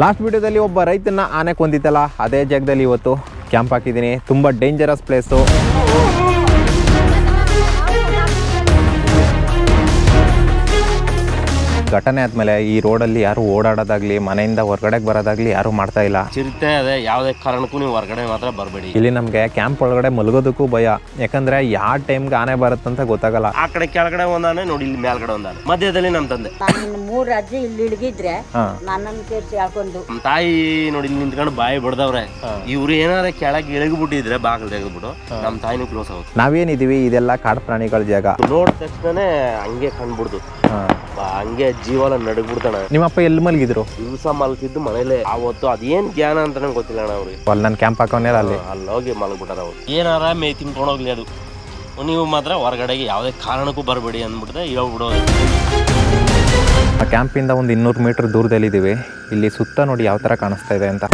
Last ವಿಡಿಯೋದಲ್ಲಿ ಒಬ್ಬ ರೈತನ ಆನೆ ಕೊಂದಿತ್ತಲ್ಲ, ಅದೇ ಜಾಗದಲ್ಲಿ ಇವತ್ತು ಕ್ಯಾಂಪ್ ಹಾಕಿದ್ದೀನಿ. ತುಂಬ ಡೇಂಜರಸ್ ಪ್ಲೇಸು. ಘಟನೆ ಆದಮೇಲೆ ಈ ರೋಡಲ್ಲಿ ಯಾರು ಓಡಾಡೋದಾಗ್ಲಿ ಮನೆಯಿಂದ ಹೊರಗಡೆಗೆ ಬರೋದಾಗ್ಲಿ ಯಾರು ಮಾಡ್ತಾ ಇಲ್ಲ. ಚಿರತೆ ಅದೇ ಯಾವುದೇ ಕಾರಣಕ್ಕೂ ನೀವು ಹೊರಗಡೆ ಮಾತ್ರ ಬರಬೇಡಿ. ಇಲ್ಲಿ ನಮಗೆ ಕ್ಯಾಂಪ್ ಒಳಗಡೆ ಮಲಗೋದಕ್ಕೂ ಭಯ, ಯಾಕಂದ್ರೆ ಯಾವ ಟೈಮ್ಗೆ ಆನೆ ಬರುತ್ತಂತ ಗೊತ್ತಾಗಲ್ಲ. ಆ ಕಡೆ ಕೆಳಗಡೆ ಒಂದಾನೆ ನೋಡಿ, ಇಲ್ಲಿ ಮೇಲ್ಗಡೆ ಒಂದಾನೆ, ಮಧ್ಯದಲ್ಲಿ ನಮ್ಮ ತಂದೆ. ನಾನು 3 ಅಜ್ಜಿ ಇಲ್ಲಿ ಇಳಿಗಿದ್ರೆ ನನ್ನನ್ನು ಕೇರಿಸಿ ಹಾಕೊಂಡು ನಮ್ಮ ತಾಯಿ ನೋಡಿ ಇಲ್ಲಿ ನಿಂತ್ಕೊಂಡು ಬಾಯಿ ಬಡ್ದವ್ರೆ. ಇವ್ರು ಏನಾರ ಕೆಳಗೆ ಇಳಗ್ಬಿಟ್ಟಿದ್ರೆ ಬಾಗಿಲು ತೆಗೆದ್ಬಿಟ್ಟು ನಮ್ಮ ತಾಯಿನೂ ಕ್ಲೋಸ್ ಆಗುತ್ತೆ. ನಾವೇನಿದೀವಿ ಇದೆಲ್ಲ ಕಾಡು ಪ್ರಾಣಿಗಳ ಜಾಗ. ನೋಡಿದ ತಕ್ಷಣ ಹಂಗೆ ಕಂಡ್ಬಿಡ್ದು, ಹಂಗೆ ಜೀವನ ನಡಗ್ಬಿಡ್ತಾನೆ. ನಿಮ್ಮಪ್ಪ ಎಲ್ಲಿ ಮಲಗಿದ್ರು? ದಿವಸ ಮಲ್ತಿದ್ದು ಮನೇಲೆ. ಅವತ್ತು ಅದೇನ್ ಜ್ಞಾನ ಅಂತಾನೆ ಗೊತ್ತಿಲ್ಲ ಅಣ್ಣ ಅವ್ರಿಗೆ. ಅಲ್ಲಿ ನನ್ನ ಕ್ಯಾಂಪ್ ಹಾಕೋನೇ ಅಲ್ಲಿ ಹೋಗಿ ಮಲಗ್ಬಿಟ್ಟಾರ ಅವ್ರು. ಏನಾರ ಮೇ ತಿನ್ಕೊಂಡು ಹೋಗ್ಲಿ, ಅದು ನೀವು ಮಾತ್ರ ಹೊರಗಡೆಗೆ ಯಾವುದೇ ಕಾರಣಕ್ಕೂ ಬರಬೇಡಿ ಅಂದ್ಬಿಟ್ಟೆ ಹೇಳ್ಬಿಡೋದು. ಆ ಕ್ಯಾಂಪಿಂದ ಒಂದು 200 ಮೀಟರ್ ದೂರದಲ್ಲಿದ್ದೀವಿ. ಇಲ್ಲಿ ಸುತ್ತ ನೋಡಿ ಯಾವ ಥರ ಕಾಣಿಸ್ತಾ ಇದೆ ಅಂತ.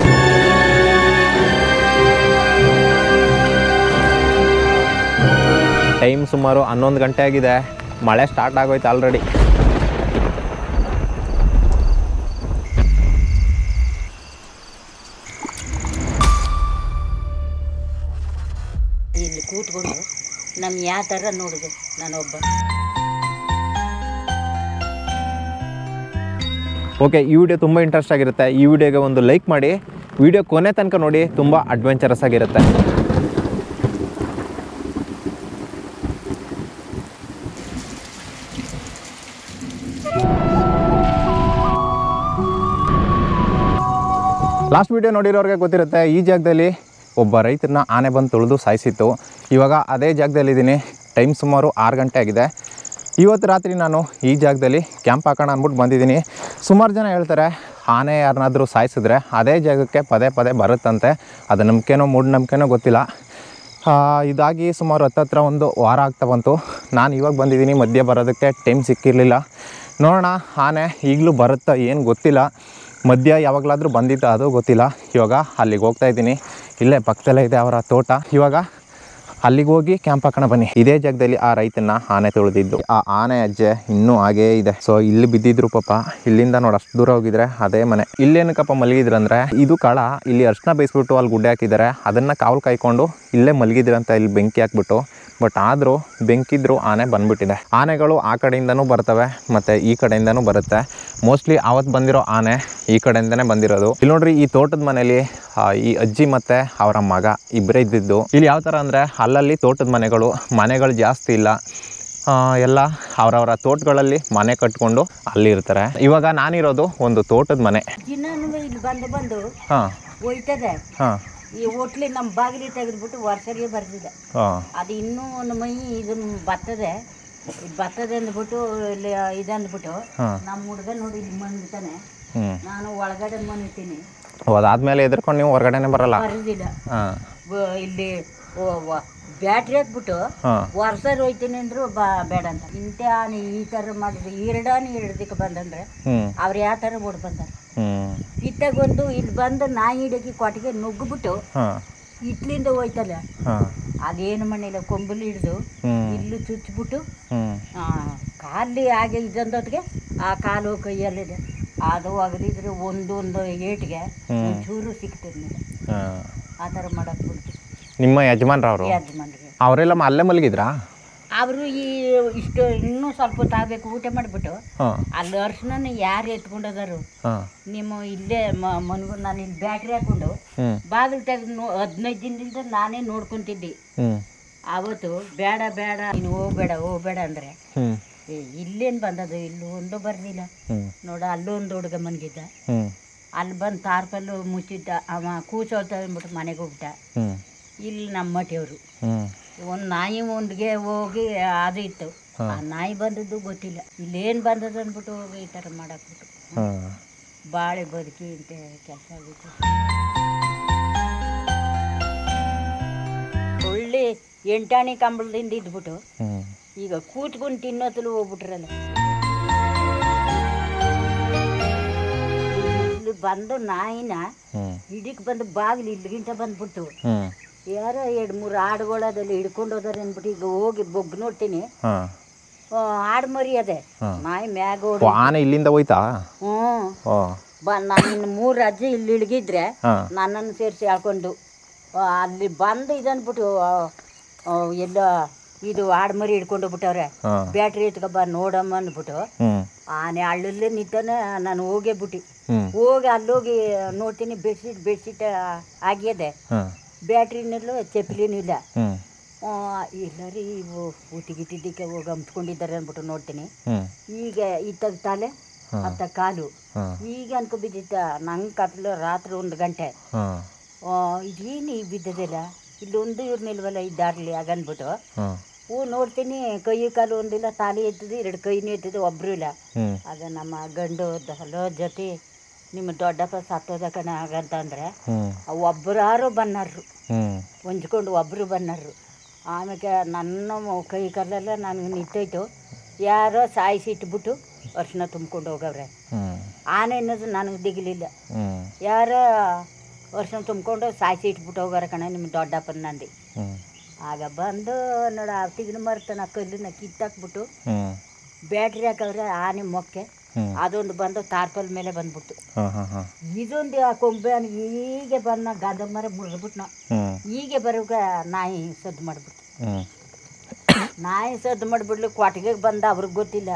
ಟೈಮ್ ಸುಮಾರು 11 ಗಂಟೆ ಆಗಿದೆ. ಮಳೆ ಸ್ಟಾರ್ಟ್ ಆಗೋಯ್ತು ಆಲ್ರೆಡಿ. ಇಲ್ಲಿ ಕೂತ್ಕೊಂಡು ನಮ್ಗೆ ಯಾವ ಥರ ನೋಡಿದೆ ನಾನೊಬ್ಬ. ಓಕೆ, ಈ ವಿಡಿಯೋ ತುಂಬ ಇಂಟ್ರೆಸ್ಟ್ ಆಗಿರುತ್ತೆ. ಈ ವಿಡಿಯೋಗೆ ಒಂದು ಲೈಕ್ ಮಾಡಿ, ವಿಡಿಯೋ ಕೊನೆ ತನಕ ನೋಡಿ, ತುಂಬ ಅಡ್ವೆಂಚರಸ್ ಆಗಿರುತ್ತೆ. ಲಾಸ್ಟ್ ವಿಡಿಯೋ ನೋಡಿರೋರಿಗೆ ಗೊತ್ತಿರುತ್ತೆ, ಈ ಜಾಗದಲ್ಲಿ ಒಬ್ಬ ರೈತರನ್ನ ಆನೆ ಬಂದು ತುಳಿದು ಸಾಯಿಸಿತ್ತು. ಇವಾಗ ಅದೇ ಜಾಗದಲ್ಲಿದ್ದೀನಿ. ಟೈಮ್ ಸುಮಾರು 6 ಗಂಟೆ ಆಗಿದೆ. ಇವತ್ತು ರಾತ್ರಿ ನಾನು ಈ ಜಾಗದಲ್ಲಿ ಕ್ಯಾಂಪ್ ಹಾಕೋಣ ಅಂದ್ಬಿಟ್ಟು ಬಂದಿದ್ದೀನಿ. ಸುಮಾರು ಜನ ಹೇಳ್ತಾರೆ ಆನೆ ಯಾರನ್ನಾದರೂ ಸಾಯಿಸಿದ್ರೆ ಅದೇ ಜಾಗಕ್ಕೆ ಪದೇ ಪದೇ ಬರುತ್ತಂತೆ. ಅದು ನಂಬಿಕೆನೋ ಮೂಢನಂಬಿಕೆನೋ ಗೊತ್ತಿಲ್ಲ. ಇದಾಗಿ ಸುಮಾರು ಹತ್ತತ್ರ 1 ವಾರ ಆಗ್ತಾ ಬಂತು. ನಾನು ಇವಾಗ ಬಂದಿದ್ದೀನಿ. ಮಧ್ಯೆ ಬರೋದಕ್ಕೆ ಟೈಮ್ ಸಿಕ್ಕಿರಲಿಲ್ಲ. ನೋಡೋಣ ಆನೆ ಈಗಲೂ ಬರುತ್ತಾ ಏನು ಗೊತ್ತಿಲ್ಲ. ಮಧ್ಯ ಯಾವಾಗಲಾದರೂ ಬಂದಿತ್ತು ಅದು ಗೊತ್ತಿಲ್ಲ. ಇವಾಗ ಅಲ್ಲಿಗೆ ಹೋಗ್ತಾಯಿದ್ದೀನಿ. ಇಲ್ಲೇ ಪಕ್ಕದಲ್ಲೇ ಇದೆ ಅವರ ತೋಟ. ಇವಾಗ ಅಲ್ಲಿಗೆ ಹೋಗಿ ಕ್ಯಾಂಪ್ ಹಾಕೋಣ ಬನ್ನಿ. ಇದೇ ಜಾಗದಲ್ಲಿ ಆ ರೈತನ ಆನೆ ತುಳಿದಿದ್ದು. ಆ ಆನೆ ಅಜ್ಜೆ ಇನ್ನೂ ಹಾಗೇ ಇದೆ. ಸೊ ಇಲ್ಲಿ ಬಿದ್ದಿದ್ರು ಪಾಪ. ಇಲ್ಲಿಂದ ನೋಡಿ ಅಷ್ಟು ದೂರ ಹೋಗಿದ್ರೆ ಅದೇ ಮನೆ. ಇಲ್ಲೇನಕ್ಕಪ್ಪ ಮಲಗಿದ್ರಂದ್ರೆ, ಇದು ಕಾಳ. ಇಲ್ಲಿ ಅರ್ಶಿನ ಬೇಯಿಸ್ಬಿಟ್ಟು ಅಲ್ಲಿ ಗುಡ್ಡೆ ಹಾಕಿದ್ದಾರೆ. ಅದನ್ನು ಕಾವಲು ಕಾಯ್ಕೊಂಡು ಇಲ್ಲೇ ಮಲಗಿದ್ರಂತ ಇಲ್ಲಿ ಬೆಂಕಿ ಹಾಕ್ಬಿಟ್ಟು. ಬಟ್ ಆದರೂ ಬೆಂಕಿದ್ರು ಆನೆ ಬಂದ್ಬಿಟ್ಟಿದೆ. ಆನೆಗಳು ಆ ಕಡೆಯಿಂದನೂ ಬರ್ತವೆ ಮತ್ತು ಈ ಕಡೆಯಿಂದನೂ ಬರುತ್ತೆ. ಮೋಸ್ಟ್ಲಿ ಅವತ್ತು ಬಂದಿರೋ ಆನೆ ಈ ಕಡೆಯಿಂದನೇ ಬಂದಿರೋದು. ಇಲ್ಲಿ ನೋಡ್ರಿ, ಈ ತೋಟದ ಮನೇಲಿ ಈ ಅಜ್ಜಿ ಮತ್ತು ಅವರ ಮಗ ಇಬ್ಬರೇ ಇದ್ದಿದ್ದು. ಇಲ್ಲಿ ಯಾವ ಥರ ಅಂದರೆ ಅಲ್ಲಲ್ಲಿ ತೋಟದ ಮನೆಗಳು ಜಾಸ್ತಿ ಇಲ್ಲ. ಎಲ್ಲ ಅವರವರ ತೋಟಗಳಲ್ಲಿ ಮನೆ ಕಟ್ಕೊಂಡು ಅಲ್ಲಿ ಇರ್ತಾರೆ. ಇವಾಗ ನಾನಿರೋದು ಒಂದು ತೋಟದ ಮನೆ. ಇಲ್ಲಿ ಬಂದು ಹಾಂ ಹೋಯ್ತದೆ. ಹಾಂ, ಈ ಹೋಟ್ಲಿ ನಮ್ಮ ಬಾಗಿಲಿ ತೆಗೆದ್ಬಿಟ್ಟು ವರ್ಷರಿಗೆ ಬರ್ತಿದೆ. ಅದು ಇನ್ನೂ ಒಂದು ಮೈ ಇದನ್ನು ಬರ್ತದೆ ಅಂದ್ಬಿಟ್ಟು ಇಲ್ಲಿ ಇದಂದ್ಬಿಟ್ಟು ನಮ್ಮ ಹುಡುಗ ನೋಡಿ ಇಲ್ಲಿ ಮನ್ತಾನೆ. ನಾನು ಒಳಗಡೆ ಮನ್ತೀನಿ. ಅದಾದ್ಮೇಲೆ ಎದ್ರಕೊಂಡು ನೀವು ಹೊರಗಡೆನೆ ಬರಲ್ಲ? ಬರೋದಿಲ್ಲ. ಇಲ್ಲಿ ಬ್ಯಾಟ್ರಿ ಹಾಕ್ಬಿಟ್ಟು ವರ್ಷ ಹೋಯ್ತೀನಿ ಅಂದ್ರು ಬೇಡ ಅಂತ. ಇಂಥ ಆನೆ ಈ ಥರ ಮಾಡಿದ್ರು. ಎರಡಕ್ಕೆ ಬಂದಂದ್ರೆ ಅವ್ರು ಯಾವ ಥರ ಓಡ್ ಬಂದಾರ. ಇತ್ತಾಗೊಂದು ಇಲ್ಲಿ ಬಂದು ನಾಯಿ ಹಿಡಕಿ ಕೊಟ್ಟಿಗೆ ನುಗ್ಗಿಬಿಟ್ಟು ಇಟ್ಲಿಂದ ಹೋಯ್ತಲ್ಲ, ಅದೇನು ಮಣ್ಣಿಲ್ಲ ಕೊಂಬಲ್ಲಿ ಹಿಡಿದು ಇಲ್ಲೂ ಚುಚ್ಚಿಬಿಟ್ಟು ಕಾಲಿ ಹಾಗೆ ಇದಂದೊತ್ತಿಗೆ ಆ ಕಾಲು ಕೈಯಲ್ಲಿದೆ. ಅದು ಒಗದಿದ್ರೆ ಒಂದೊಂದು ಏಟಿಗೆ ಚೂರು ಸಿಗ್ತಿರ್ಲಿಲ್ಲ. ಆ ಥರ ಮಾಡಕ್ ಬಿಡ್ತು. ನಿಮ್ಮ ಯಜಮಾನ್ರವರು ಅವರೆಲ್ಲ ಅಲ್ಲೇ ಮಲಗಿದ್ರಾ? ಅವರು ಇಷ್ಟು ಇನ್ನೂ ಸ್ವಲ್ಪ ತಾಗಬೇಕು ಊಟ ಮಾಡಿಬಿಟ್ಟು ಅಲ್ಲಿ ಅರ್ಶನ ಯಾರು ಎತ್ಕೊಂಡದಾರು ನಿಮ್ಮ ಇಲ್ಲೇ ಮನ್ಗು. ನಾನು ಇಲ್ಲಿ ಬ್ಯಾಟ್ರಿ ಹಾಕೊಂಡು ಬಾಗಿಲು ತೆಗೆದು 15 ದಿನದಿಂದ ನಾನೇ ನೋಡ್ಕೊಂತಿದ್ದೆ. ಅವತ್ತು ಬೇಡ ನೀನು ಹೋಗ್ಬೇಡ ಅಂದ್ರೆ ಇಲ್ಲೇನು ಬಂದದು, ಇಲ್ಲಿ ಒಂದು ಬರ್ಲಿಲ್ಲ ನೋಡ. ಅಲ್ಲೊಂದು ಹುಡುಗ ಮನ್ಗಿದ್ದ. ಅಲ್ಲಿ ಬಂದು ತಾರ್ಪಲ್ಲು ಮುಚ್ಚಿದ್ದ. ಅವ ಕೂಚೋಳ್ತಾ ಅಂದ್ಬಿಟ್ಟು ಮನೆಗೆ ಹೋಗ್ಬಿಟ್ಟ. ಇಲ್ಲಿ ನಮ್ಮ ಮಠಿಯವರು ಒಂದು ನಾಯಿ ಒಂದಿಗೆ ಹೋಗಿ ಅದು ಇತ್ತು. ಆ ನಾಯಿ ಬಂದದ್ದು ಗೊತ್ತಿಲ್ಲ. ಇಲ್ಲೇನು ಬಂದದ್ದು ಅಂದ್ಬಿಟ್ಟು ಹೋಗಿ ಈ ಥರ ಮಾಡಾಕ್ಬಿಟ್ಟು ಬಾಳೆ ಬದುಕಿ ಅಂತ ಕೆಲಸ ಆಗುತ್ತೆ. ಒಳ್ಳೆ 8 ಆಣೆ ಕಂಬಳದಿಂದ ಇದ್ಬಿಟ್ಟು ಈಗ ಕೂತ್ಕೊಂಡು ತಿನ್ನೋತಲು ಹೋಗ್ಬಿಟ್ರಲ್ಲ. ಇಲ್ಲಿ ಬಂದು ನಾಯಿನ ಹಿಡಿಕ್ ಬಂದು ಬಾಗಿಲು ಇಲ್ಲಿಗಿಂತ ಬಂದ್ಬಿಟ್ಟು ಯಾರೋ 2-3 ಆಡುಗಳದಲ್ಲಿ ಹಿಡ್ಕೊಂಡು ಹೋದಾರೆ ಅಂದ್ಬಿಟ್ಟು ಈಗ ಹೋಗಿ ಬೊಗ್ ನೋಡ್ತೀನಿ. ಆಡು ಮರಿ ಅದೇ ನಾಯಿ ಮ್ಯಾಗ ಆನೆ ಇಲ್ಲಿಂದ ಹೋಯ್ತಾ? ನಾನು 3 ಅಜ್ಜಿ ಇಲ್ಲಿ ಇಳ್ಗಿದ್ರೆ ನನ್ನನ್ನು ಸೇರಿಸಿ ಹೇಳ್ಕೊಂಡು ಅಲ್ಲಿ ಬಂದು ಇದನ್ಬಿಟ್ಟು ಎಲ್ಲ ಇದು ಆಡ್ಮರಿ ಹಿಡ್ಕೊಂಡು ಬಿಟ್ಟವ್ರೆ ಬ್ಯಾಟ್ರಿ ಎತ್ಕೊಬ್ಬ ನೋಡಮ್ಮ ಅಂದ್ಬಿಟ್ಟು ಆನೆ ಹಳ್ಳಲ್ಲೇ ನಿಂತಾನ. ನಾನು ಹೋಗೇ ಬಿಟ್ಟು ಹೋಗಿ ಅಲ್ಲೋಗಿ ನೋಡ್ತೀನಿ ಬೆಡ್ಶೀಟ್ ಆಗ್ಯದೆ, ಬ್ಯಾಟ್ರಿನಲ್ಲೂ ಚಪ್ಪಲಿನೂ ಇಲ್ಲ. ಇಲ್ಲ ರೀ ಇವು ಊಟಿಗಿಟ್ಟಿದ್ದಕ್ಕೆ ಹೋಗಿ ಹಂಪ್ಕೊಂಡಿದ್ದಾರೆ ಅಂದ್ಬಿಟ್ಟು ನೋಡ್ತೀನಿ. ಈಗ ಇತ್ತಾಗ ತಲೆ ಅತ್ತ ಕಾಲು ಈಗ ಅನ್ಕೊ ಬಿದ್ದಿತ್ತ. ನಂಗೆ ಕತ್ಲು ರಾತ್ರಿ 1 ಗಂಟೆ. ಇದೇನು ಈಗ ಬಿದ್ದದಿಲ್ಲ, ಇಲ್ಲೊಂದು ಇವ್ರನ್ನಿಲ್ವಲ್ಲ ಇದ್ದಾರ್ಲಿ ಆಗನ್ಬಿಟ್ಟು ನೋಡ್ತೀನಿ. ಕೈ ಕಾಲು ಒಂದಿಲ್ಲ, ತಾಲಿ ಎತ್ತಿದ್ದು 2 ಕೈನೂ ಎತ್ತಿದ್ದು, ಒಬ್ರು ಇಲ್ಲ. ಆಗ ನಮ್ಮ ಗಂಡು ಹಲೋ ಜೊತೆ ನಿಮ್ಮ ದೊಡ್ಡಪ್ಪ ಸತ್ತೋದ ಕಣ ಆಗಂತಂದ್ರೆ ಒಬ್ಬರಾರು ಬನ್ನಾರು ಹೊಂಚ್ಕೊಂಡು ಒಬ್ಬರು ಬನ್ನಾರು. ಆಮೇಲೆ ನನ್ನ ಕೈ ಕಾಲೆಲ್ಲ ನನಗೆ ನಿಂತೋಯ್ತು. ಯಾರೋ ಸಾಯಿಸಿ ಇಟ್ಬಿಟ್ಟು ಅರ್ಶಿನ ತುಂಬ್ಕೊಂಡು ಹೋಗವ್ರೆ. ಆನೆ ಅನ್ನೋದು ನನಗೆ ದಿಗಿಲಿಲ್ಲ. ಯಾರೋ ಅರ್ಶಿನ ತುಂಬ್ಕೊಂಡು ಸಾಯಿಸಿ ಇಟ್ಬಿಟ್ಟು ಹೋಗಾರ ಕಣ ನಿಮ್ಮ ದೊಡ್ಡಪ್ಪನ ನಂದಿ. ಆಗ ಬಂದು ನೋಡ ತಿಗಿನ ಮರ್ತನ ಕಲ್ಲಿನ ಕಿತ್ತಾಕ್ಬಿಟ್ಟು ಬ್ಯಾಟ್ರಿ ಹಾಕವ್ರೆ ಆನೆ ಮೊಕ್ಕೆ. ಅದೊಂದು ಬಂದು ತಾರ್ಪಲ್ ಮೇಲೆ ಬಂದ್ಬಿಟ್ಟು ಇದೊಂದು ಆ ಕೊಂಬೆ ಹೀಗೆ ಬಂದ ಗದ ಮರ ಮುರಿದ್ಬಿಟ್ನ. ಹೀಗೆ ಬರೋಗ ನಾಯಿ ಸದ್ದು ಮಾಡ್ಬಿಟ್ಟು ಮಾಡಿಬಿಡ್ಲಿ ಕೊಟ್ಟಿಗೆ ಬಂದ ಅವ್ರಿಗೆ ಗೊತ್ತಿಲ್ಲ.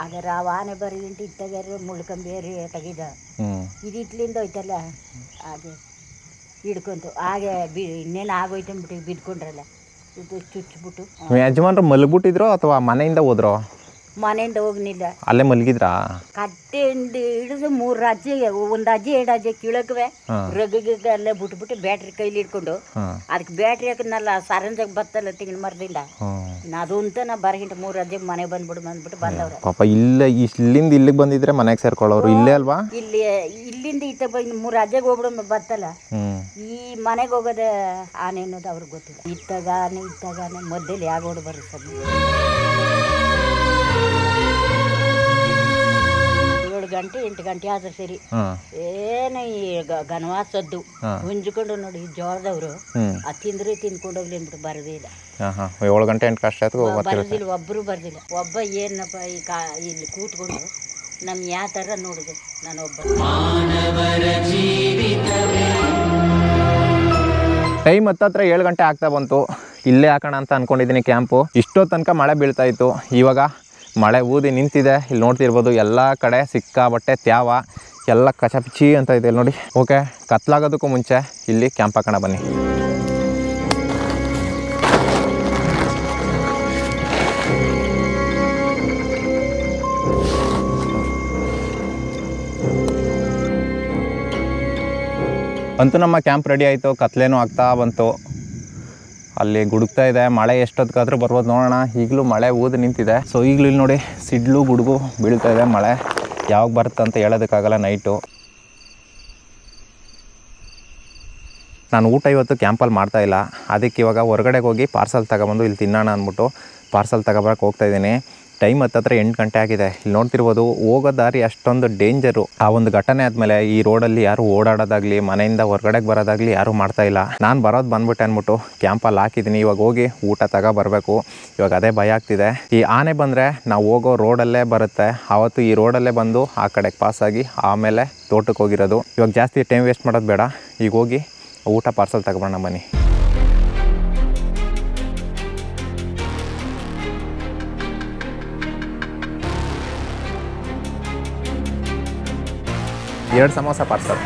ಆಗ ಆ ಆನೆ ಬರೀಂಟು ಇತ್ತಾಗ ಮುಳ್ಕಂಬೇರಿ ತೆಗಿದ ಇದು ಇಟ್ಲಿಂದ ಹೋಯ್ತಲ್ಲ ಹಾಗೆ ಹಿಡ್ಕೊಂತು. ಹಾಗೆ ಇನ್ನೇನು ಆಗೋಯ್ತು ಅಂದ್ಬಿಟ್ಟು ಬಿದ್ಕೊಂಡ್ರಲ್ಲ ಇದು ಚುಚ್ಚಿಬಿಟ್ಟು. ಯಜಮಾನ್ರು ಮಲಗ್ಬಿಟ್ಟಿದ್ರು ಅಥವಾ ಮನೆಯಿಂದ ಹೋದ್ರು? ಮನೆಯಿಂದ ಹೋಗ್ನಿಲ್ಲ, ಅಲ್ಲೇ ಮಲಗಿದ್ರಾ? ಕಟ್ಟೆಯಿಂದ ಹಿಡಿದು 3 ಅಜ್ಜಿ, 1 ಅಜ್ಜಿ 2 ಅಜ್ಜಿ ಕೀಳಕ್ವೆ ರಗಗೆ ಅಲ್ಲೇ ಬಿಟ್ಬಿಟ್ಟು ಬ್ಯಾಟ್ರಿ ಕೈಲಿ ಹಿಡ್ಕೊಂಡು ಅದಕ್ಕೆ ಬ್ಯಾಟ್ರಿ ಹಾಕನಲ್ಲ ಸರಂಜಾಗ ಬತ್ತಲ್ಲ ತೆಗಿನ ಮರದಿಲ್ಲ ಅದು ಅಂತ ನಾ ಬರಗಿಂಟ 3 ಅಜ್ಜಿ ಮನೆಗೆ ಬಂದ್ಬಿಟ್ಟು ಬಂದವ್ರೆ. ಪಾಪ ಇಲ್ಲಿಂದ ಇಲ್ಲಿಗೆ ಬಂದಿದ್ರೆ ಮನೆಗೆ ಸೇರ್ಕೊಳ್ಳೋರು ಇಲ್ಲೇ ಅಲ್ವಾ? ಇಲ್ಲಿಂದ ಇತ್ತ 3 ಅಜ್ಜಿಗೆ ಹೋಗ್ಬಿಡೋ ಬತ್ತಲ್ಲ, ಈ ಮನೆಗೆ ಹೋಗೋದೇ ಆನೆ ಅನ್ನೋದು ಅವ್ರಿಗೆ ಗೊತ್ತಿಲ್ಲ. ಇತ್ತಾಗಾನೆ ಮಧ್ಯದಲ್ಲಿ ಯಾಗೋಡು ಬರುತ್ತೆ. 7 ಗಂಟೆ 8 ಗಂಟೆ ಆದ್ರೆ ಸರಿ ಏನು ಈ ಘನವಾಸದ್ದು ಹುಂಜ್ಕೊಂಡು ನೋಡಿ ಜೋಳದವ್ರು ಅದು ತಿಂದ್ಕೊಂಡು ಹೋಗ್ಲಿ ಅಂದ್ಬಿಟ್ಟು ಬರೋದೇ ಇಲ್ಲ. 7 ಗಂಟೆ 8 ಕಷ್ಟ ಬರೋದಿಲ್ಲ, ಒಬ್ಬರು ಬರ್ದಿಲ್ಲ. ಒಬ್ಬ ಏನಪ್ಪ ಇಲ್ಲಿ ಕೂತ್ಕೊಂಡು ನಮ್ಗೆ ಯಾವ ಥರ ನೋಡಿದೆ ನಾನು ಒಬ್ಬ. ಟೈಮ್ ಹತ್ತತ್ರ 7 ಗಂಟೆ ಆಗ್ತಾ ಬಂತು. ಇಲ್ಲೇ ಹಾಕೋಣ ಅಂತ ಅಂದ್ಕೊಂಡಿದ್ದೀನಿ ಕ್ಯಾಂಪು. ಇಷ್ಟೋ ತನಕ ಮಳೆ ಬೀಳ್ತಾ ಇತ್ತು, ಇವಾಗ ಮಳೆ ಊದಿ ನಿಂತಿದೆ. ಇಲ್ಲಿ ನೋಡ್ತಿರ್ಬೋದು ಎಲ್ಲ ಕಡೆ ಸಿಕ್ಕಾಬಟ್ಟೆ ತ್ಯಾವ, ಎಲ್ಲ ಕಚಪಿಚಿ ಅಂತ ಇದೆ ನೋಡಿ. ಓಕೆ, ಕತ್ಲಾಗೋದಕ್ಕೂ ಮುಂಚೆ ಇಲ್ಲಿ ಕ್ಯಾಂಪ್ ಹಾಕೋಣ ಬನ್ನಿ. ಅಂತೂ ನಮ್ಮ ಕ್ಯಾಂಪ್ ರೆಡಿ ಆಯಿತು. ಕತ್ಲೇನೂ ಆಗ್ತಾ ಬಂತು, ಅಲ್ಲಿ ಗುಡುಗ್ತಾ ಇದೆ. ಮಳೆ ಎಷ್ಟೊತ್ತಿಗಾದ್ರೂ ಬರ್ಬೋದು ನೋಡೋಣ. ಈಗಲೂ ಮಳೆ ಊದು ನಿಂತಿದೆ. ಸೊ ಈಗಲೂ ಇಲ್ಲಿ ನೋಡಿ ಸಿಡ್ಲು ಗುಡುಗು ಬೀಳ್ತಾ ಇದೆ. ಮಳೆ ಯಾವಾಗ ಬರುತ್ತೆ ಅಂತ ಹೇಳೋದಕ್ಕಾಗಲ್ಲ. ನೈಟು ನಾನು ಊಟ ಇವತ್ತು ಕ್ಯಾಂಪಲ್ಲಿ ಮಾಡ್ತಾಯಿಲ್ಲ, ಅದಕ್ಕೆ ಇವಾಗ ಹೊರಗಡೆಗೆ ಹೋಗಿ ಪಾರ್ಸಲ್ ತಗೊಬಂದು ಇಲ್ಲಿ ತಿನ್ನೋಣ ಅಂದ್ಬಿಟ್ಟು ಪಾರ್ಸಲ್ ತಗೊಬರಕ್ಕೆ ಹೋಗ್ತಾಯಿದ್ದೀನಿ. ಟೈಮ್ ಹತ್ತತ್ರ 8 ಗಂಟೆ ಆಗಿದೆ. ಇಲ್ಲಿ ನೋಡ್ತಿರ್ಬೋದು ಹೋಗೋ ದಾರಿ ಅಷ್ಟೊಂದು ಡೇಂಜರು. ಆ ಒಂದು ಘಟನೆ ಆದಮೇಲೆ ಈ ರೋಡಲ್ಲಿ ಯಾರು ಓಡಾಡೋದಾಗಲಿ ಮನೆಯಿಂದ ಹೊರಗಡೆಗೆ ಬರೋದಾಗಲಿ ಯಾರೂ ಮಾಡ್ತಾಯಿಲ್ಲ. ನಾನು ಬಂದ್ಬಿಟ್ಟೆ ಅಂದ್ಬಿಟ್ಟು ಕ್ಯಾಂಪಲ್ಲಿ ಹಾಕಿದ್ದೀನಿ. ಇವಾಗ ಹೋಗಿ ಊಟ ತಗೊಬರಬೇಕು. ಇವಾಗ ಅದೇ ಭಯ ಆಗ್ತಿದೆ. ಈ ಆನೆ ಬಂದರೆ ನಾವು ಹೋಗೋ ರೋಡಲ್ಲೇ ಬರುತ್ತೆ. ಆವತ್ತು ಈ ರೋಡಲ್ಲೇ ಬಂದು ಆ ಕಡೆಗೆ ಪಾಸಾಗಿ ಆಮೇಲೆ ತೋಟಕ್ಕೆ ಹೋಗಿರೋದು. ಇವಾಗ ಜಾಸ್ತಿ ಟೈಮ್ ವೇಸ್ಟ್ ಮಾಡೋದು ಬೇಡ, ಈಗ ಹೋಗಿ ಊಟ ಪಾರ್ಸಲ್ ತಗೊಬರೋಣ ಬನ್ನಿ. ಎರಡು ಸಮೋಸ ಪಾರ್ಸಲ್.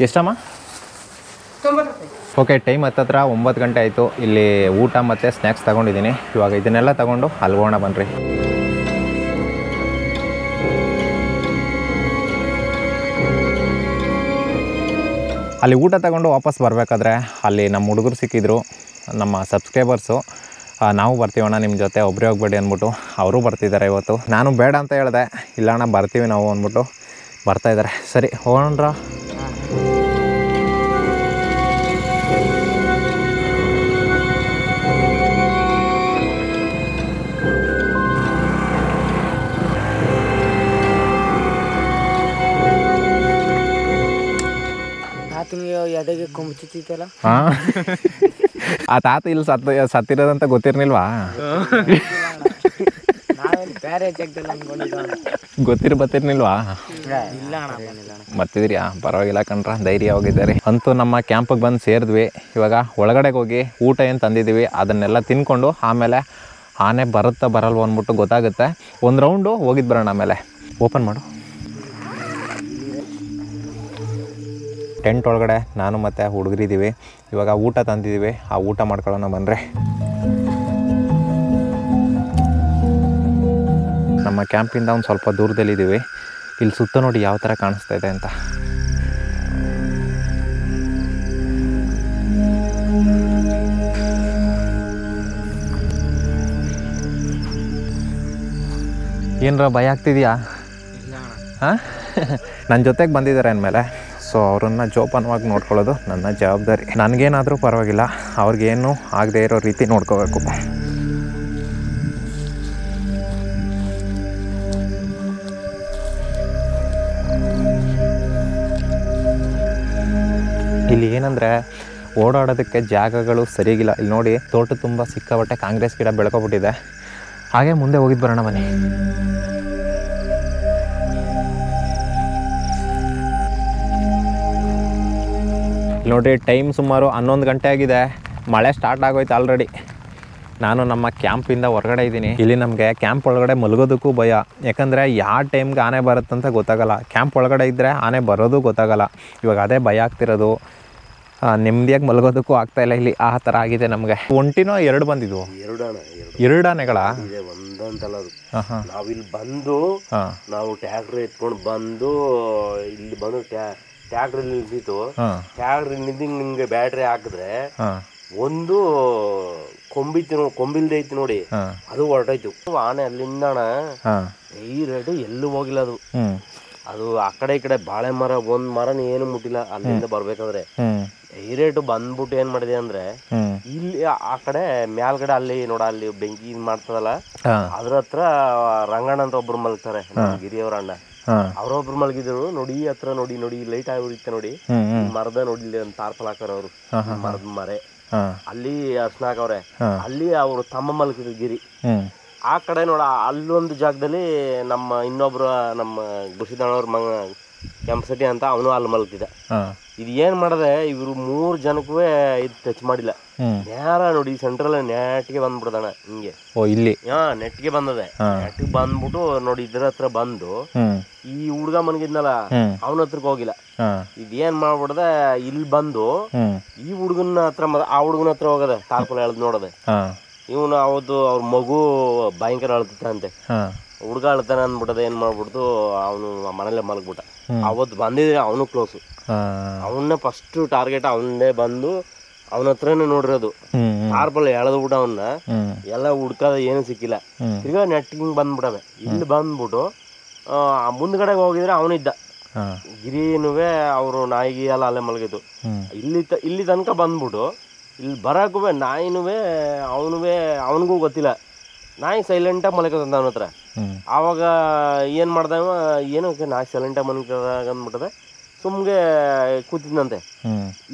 ಎಷ್ಟಮ್ಮ? ಓಕೆ, ಟೈಮ್ ಹತ್ತತ್ರ 9 ಗಂಟೆ ಆಯಿತು. ಇಲ್ಲಿ ಊಟ ಮತ್ತು ಸ್ನ್ಯಾಕ್ಸ್ ತೊಗೊಂಡಿದ್ದೀನಿ. ಇವಾಗ ಇದನ್ನೆಲ್ಲ ತೊಗೊಂಡು ಅಲ್ಗೋಣ ಬನ್ನಿರಿ. ಅಲ್ಲಿ ಊಟ ತಗೊಂಡು ವಾಪಸ್ ಬರಬೇಕಾದ್ರೆ ಅಲ್ಲಿ ನಮ್ಮ ಹುಡುಗರು ಸಿಕ್ಕಿದ್ರು, ನಮ್ಮ ಸಬ್ಸ್ಕ್ರೈಬರ್ಸು. ನಾವು ಬರ್ತೀವಣ್ಣ ನಿಮ್ಮ ಜೊತೆ, ಒಬ್ಬರೇ ಹೋಗ್ಬೇಡಿ ಅಂದ್ಬಿಟ್ಟು ಅವರು ಬರ್ತಿದ್ದಾರೆ ಇವತ್ತು. ನಾನು ಬೇಡ ಅಂತ ಹೇಳಿದೆ, ಇಲ್ಲಣ್ಣ ಬರ್ತೀವಿ ನಾವು ಅಂದ್ಬಿಟ್ಟು ಬರ್ತಾಯಿದ್ದಾರೆ. ಸರಿ ಹೋಗೋಣ್ರ. ಎದೆಗೆ ಕೊಂಬುತ್ತಿತ್ತಲ್ಲ. ಹಾಂ, ಆ ತಾತ ಇಲ್ಲಿ ಸತ್ತಿರೋದಂತ ಗೊತ್ತಿರ್ನಿಲ್ವಾ? ಬೇರೆ ಜಾಗದಲ್ಲಿ ಅನ್ಕೊಂಡಿದ್ದ ಗೊತ್ತಿರ್ನಿಲ್ವಾ? ಇಲ್ಲ ಅಣ್ಣ. ಬರ್ತಿದ್ರಿಯಾ? ಪರವಾಗಿಲ್ಲ ಕಣ್ರ, ಧೈರ್ಯವಾಗಿದ್ದಾರೆ. ಅಂತೂ ನಮ್ಮ ಕ್ಯಾಂಪಿಗೆ ಬಂದು ಸೇರಿದ್ವಿ. ಇವಾಗ ಒಳಗಡೆಗೆ ಹೋಗಿ ಊಟ ಏನು ತಂದಿದ್ದೀವಿ ಅದನ್ನೆಲ್ಲ ತಿನ್ಕೊಂಡು ಆಮೇಲೆ ಆನೆ ಬರುತ್ತಾ ಬರಲ್ವ ಅಂದ್ಬಿಟ್ಟು ಗೊತ್ತಾಗುತ್ತೆ. ಒಂದು ರೌಂಡು ಹೋಗಿದ್ದು ಬರೋಣ. ಆಮೇಲೆ ಓಪನ್ ಮಾಡು. ಟೆಂಟ್ ಒಳಗಡೆ ನಾನು ಮತ್ತು ಹುಡುಗರಿದ್ದೀವಿ. ಇವಾಗ ಊಟ ತಂದಿದ್ದೀವಿ, ಆ ಊಟ ಮಾಡ್ಕೊಳ್ಳೋಣ ಬನ್ನಿರಿ. ನಮ್ಮ ಕ್ಯಾಂಪಿಂದ ಒಂದು ಸ್ವಲ್ಪ ದೂರದಲ್ಲಿದ್ದೀವಿ. ಇಲ್ಲಿ ಸುತ್ತ ನೋಡಿ ಯಾವ ಥರ ಕಾಣಿಸ್ತಾ ಇದೆ ಅಂತ. ಏನರ ಭಯ ಆಗ್ತಿದೆಯಾ? ಹಾಂ, ನನ್ನ ಜೊತೆಗೆ ಬಂದಿದ್ದಾರೆ ಅಂದಮೇಲೆ ಸೊ ಅವ್ರನ್ನ ಜೋಪಾನವಾಗಿ ನೋಡ್ಕೊಳ್ಳೋದು ನನ್ನ ಜವಾಬ್ದಾರಿ. ನನಗೇನಾದರೂ ಪರವಾಗಿಲ್ಲ, ಅವ್ರಿಗೇನು ಆಗದೆ ಇರೋ ರೀತಿ ನೋಡ್ಕೋಬೇಕು. ಇಲ್ಲಿ ಏನಂದರೆ ಓಡಾಡೋದಕ್ಕೆ ಜಾಗಗಳು ಸರಿಗಿಲ್ಲ. ಇಲ್ಲಿ ನೋಡಿ, ತೋಟ ತುಂಬ ಸಿಕ್ಕಾಬಟ್ಟೆ ಕಾಂಗ್ರೆಸ್ ಗಿಡ ಬೆಳ್ಕೊಬಿಟ್ಟಿದೆ. ಹಾಗೆ ಮುಂದೆ ಹೋಗಿದ್ದು ಬರೋಣ ಬನ್ನಿ. ನೋಡಿರಿ, ಟೈಮ್ ಸುಮಾರು 11 ಗಂಟೆ ಆಗಿದೆ. ಮಳೆ ಸ್ಟಾರ್ಟ್ ಆಗೋಯ್ತು ಆಲ್ರೆಡಿ. ನಾನು ನಮ್ಮ ಕ್ಯಾಂಪಿಂದ ಹೊರಗಡೆ ಇದ್ದೀನಿ. ಇಲ್ಲಿ ನಮಗೆ ಕ್ಯಾಂಪ್ ಒಳಗಡೆ ಮಲಗೋದಕ್ಕೂ ಭಯ. ಯಾಕಂದರೆ ಯಾವ ಟೈಮ್ಗೆ ಆನೆ ಬರುತ್ತಂತ ಗೊತ್ತಾಗಲ್ಲ. ಕ್ಯಾಂಪ್ ಒಳಗಡೆ ಇದ್ದರೆ ಆನೆ ಬರೋದು ಗೊತ್ತಾಗಲ್ಲ. ಇವಾಗ ಅದೇ ಭಯ ಆಗ್ತಿರೋದು. ನೆಮ್ಮದಿಯಾಗಿ ಮಲಗೋದಕ್ಕೂ ಆಗ್ತಾಯಿಲ್ಲ. ಇಲ್ಲಿ ಆ ಥರ ಆಗಿದೆ ನಮಗೆ. ಒಂಟಿನೋ 2 ಬಂದಿದ್ವು? 2 ಆನೆಗಳ ಒಂದಂತಲ್ಲ ಅದು. ನಾವಿಲ್ಲಿ ಬಂದು ನಾವು ಟ್ಯಾಕ್ಟ್ರ್ ಎತ್ಕೊಂಡು ಬಂದು ಇಲ್ಲಿ ಬಂದು ಟ್ಯಾಕ್ಟ್ರಲ್ಲಿ ನಿಲ್ಸಿತ್ತು. ಟ್ಯಾಕ್ಟ್ರ್ ನಿಂತು ನಿಮ್ಗೆ ಬ್ಯಾಟ್ರಿ ಹಾಕಿದ್ರೆ ಒಂದು ಕೊಂಬಿಲ್ದೆ ಐತಿ ನೋಡಿ, ಅದು ಹೊರಟೋಯ್ತು. ಆನೆ ಅಲ್ಲಿಂದ ರೇಟು ಎಲ್ಲೂ ಹೋಗಿಲ್ಲ ಅದು. ಅದು ಆ ಕಡೆ ಈ ಕಡೆ ಬಾಳೆ ಮರ ಒಂದ್ ಮರನ ಏನು ಮುಟ್ಟಿಲ್ಲ. ಅಲ್ಲಿಂದ ಬರ್ಬೇಕಾದ್ರೆ ರೇಟು ಬಂದ್ಬಿಟ್ಟು ಏನ್ ಮಾಡಿದೆ ಅಂದ್ರೆ, ಇಲ್ಲಿ ಆ ಕಡೆ ಮ್ಯಾಲ್ಗಡೆ ಅಲ್ಲಿ ನೋಡ, ಅಲ್ಲಿ ಬೆಂಕಿ ಮಾಡ್ತದಲ್ಲ, ಅದ್ರ ಹತ್ರ ರಂಗಣ್ಣ ಅಂತ ಒಬ್ರು ಮಲ್ಗ್ತಾರೆ, ಗಿರಿಯವ್ರ ಅಣ್ಣ. ಅವ್ರೊಬ್ರು ಮಲಗಿದ್ರು ನೋಡಿ. ಈ ಹತ್ರ ನೋಡಿ ನೋಡಿ ಲೈಟ್ ಆಗಿರುತ್ತೆ ನೋಡಿ, ಮರದ ನೋಡಿ ತಾರ್ಪಲ್ ಹಾಕಾರ ಅವರು, ಮರದ ಮರೆ ಅಲ್ಲಿ ಅರ್ಶನ ಹಾಕವ್ರೆ. ಅಲ್ಲಿ ಅವರು ತಮ್ಮ ಮಲಗಿದ್ರು ಗಿರಿ. ಆ ಕಡೆ ನೋಡ, ಅಲ್ಲೊಂದು ಜಾಗದಲ್ಲಿ ನಮ್ಮ ಇನ್ನೊಬ್ರು ನಮ್ಮ ಗುರುಸಿದಣ್ಣವ್ರ ಮಗ ಕೆಂಪಸಟಿ ಅಂತ, ಅವನು ಅಲ್ಲಿ ಮಲಗ್ತಿದ್ದ. ಇದು ಏನ್ ಮಾಡದೆ, ಇವ್ರು 3 ಜನಕ್ಕೂ ಇದು ಟಚ್ ಮಾಡಿಲ್ಲ. ನೇರ ನೋಡಿ ಸೆಂಟ್ರಲ್ ನೆಟ್ಗೆ ಬಂದ್ಬಿಡ್ದಾನ ಹಿಂಗೆ. ಇಲ್ಲಿ ನೆಟ್ಗೆ ಬಂದದೆ. ನೆಟ್ಗೆ ಬಂದ್ಬಿಟ್ಟು ನೋಡಿ ಇದ್ರ ಹತ್ರ ಬಂದು ಈ ಹುಡ್ಗ ಮನ್ಗಿದ್ನಲ್ಲ ಅವನ ಹತ್ರಕ್ಕೆ ಹೋಗಿಲ್ಲ. ಇದೇನ್ ಮಾಡ್ಬಿಡ್ದೆ, ಇಲ್ಲಿ ಬಂದು ಈ ಹುಡ್ಗನ ಹತ್ರ ಆ ಹುಡ್ಗನ ಹತ್ರ ಹೋಗದೆ, ತಾರ್ಪಲ್ ಎಳ್ದ್ ನೋಡದೆ. ಇವನು ಅವತ್ತು ಅವ್ರ ಮಗು ಭಯಂಕರ ಅಳ್ತಂತೆ. ಹುಡ್ಗ ಅಳ್ತಾನೆ ಅಂದ್ಬಿಟ್ಟದ. ಏನ್ ಮಾಡ್ಬಿಡ್ತು, ಅವನು ಮನೇಲೆ ಮಲಗ್ಬಿಟ್ಟ. ಅವತ್ತು ಬಂದಿದ್ರೆ ಅವನು ಕ್ಲೋಸು. ಅವನ್ನೇ ಫಸ್ಟ್ ಟಾರ್ಗೆಟ್ ಅವನ್ನೇ ಬಂದು ಅವನ ಹತ್ರನೇ ನೋಡಿರೋದು. ತಾರ್ಪಲ್ ಎಳೆದ್ಬಿಟ್ಟು ಅವನ್ನ ಎಲ್ಲ ಹುಡ್ಕದ ಏನು ಸಿಕ್ಕಿಲ್ಲ. ತಿರ್ಗಾ ನೆಟ್ಟಿಂಗ್ ಬಂದ್ಬಿಟ್ಟವೆ. ಇಲ್ಲಿ ಬಂದ್ಬಿಟ್ಟು ಮುಂದ್ಗಡೆಗೆ ಹೋಗಿದ್ರೆ ಅವನಿದ್ದ. ಗಿರಿನುವೆ ಅವರು ನಾಯಿಗೆ ಎಲ್ಲ ಅಲ್ಲೇ ಮಲಗಿತ್ತು. ಇಲ್ಲಿ ತನಕ ಬಂದ್ಬಿಟ್ಟು ಇಲ್ಲಿ ಬರಕ್ಕೂ ನಾಯಿನುವೆ ಅವನಿಗೂ ಗೊತ್ತಿಲ್ಲ. ನಾಯಿ ಸೈಲೆಂಟಾಗಿ ಮಲಕದಂತ ಅವನ ಹತ್ರ. ಆವಾಗ ಏನು ಮಾಡ್ದವ, ಏನೋ ನಾಯಿ ಸೈಲೆಂಟಾಗಿ ಮಲಕದಾಗ ಅಂದ್ಬಿಟ್ಟದೆ. ಸುಮ್ಗೆ ಕೂತಿದ್ನಂತೆ.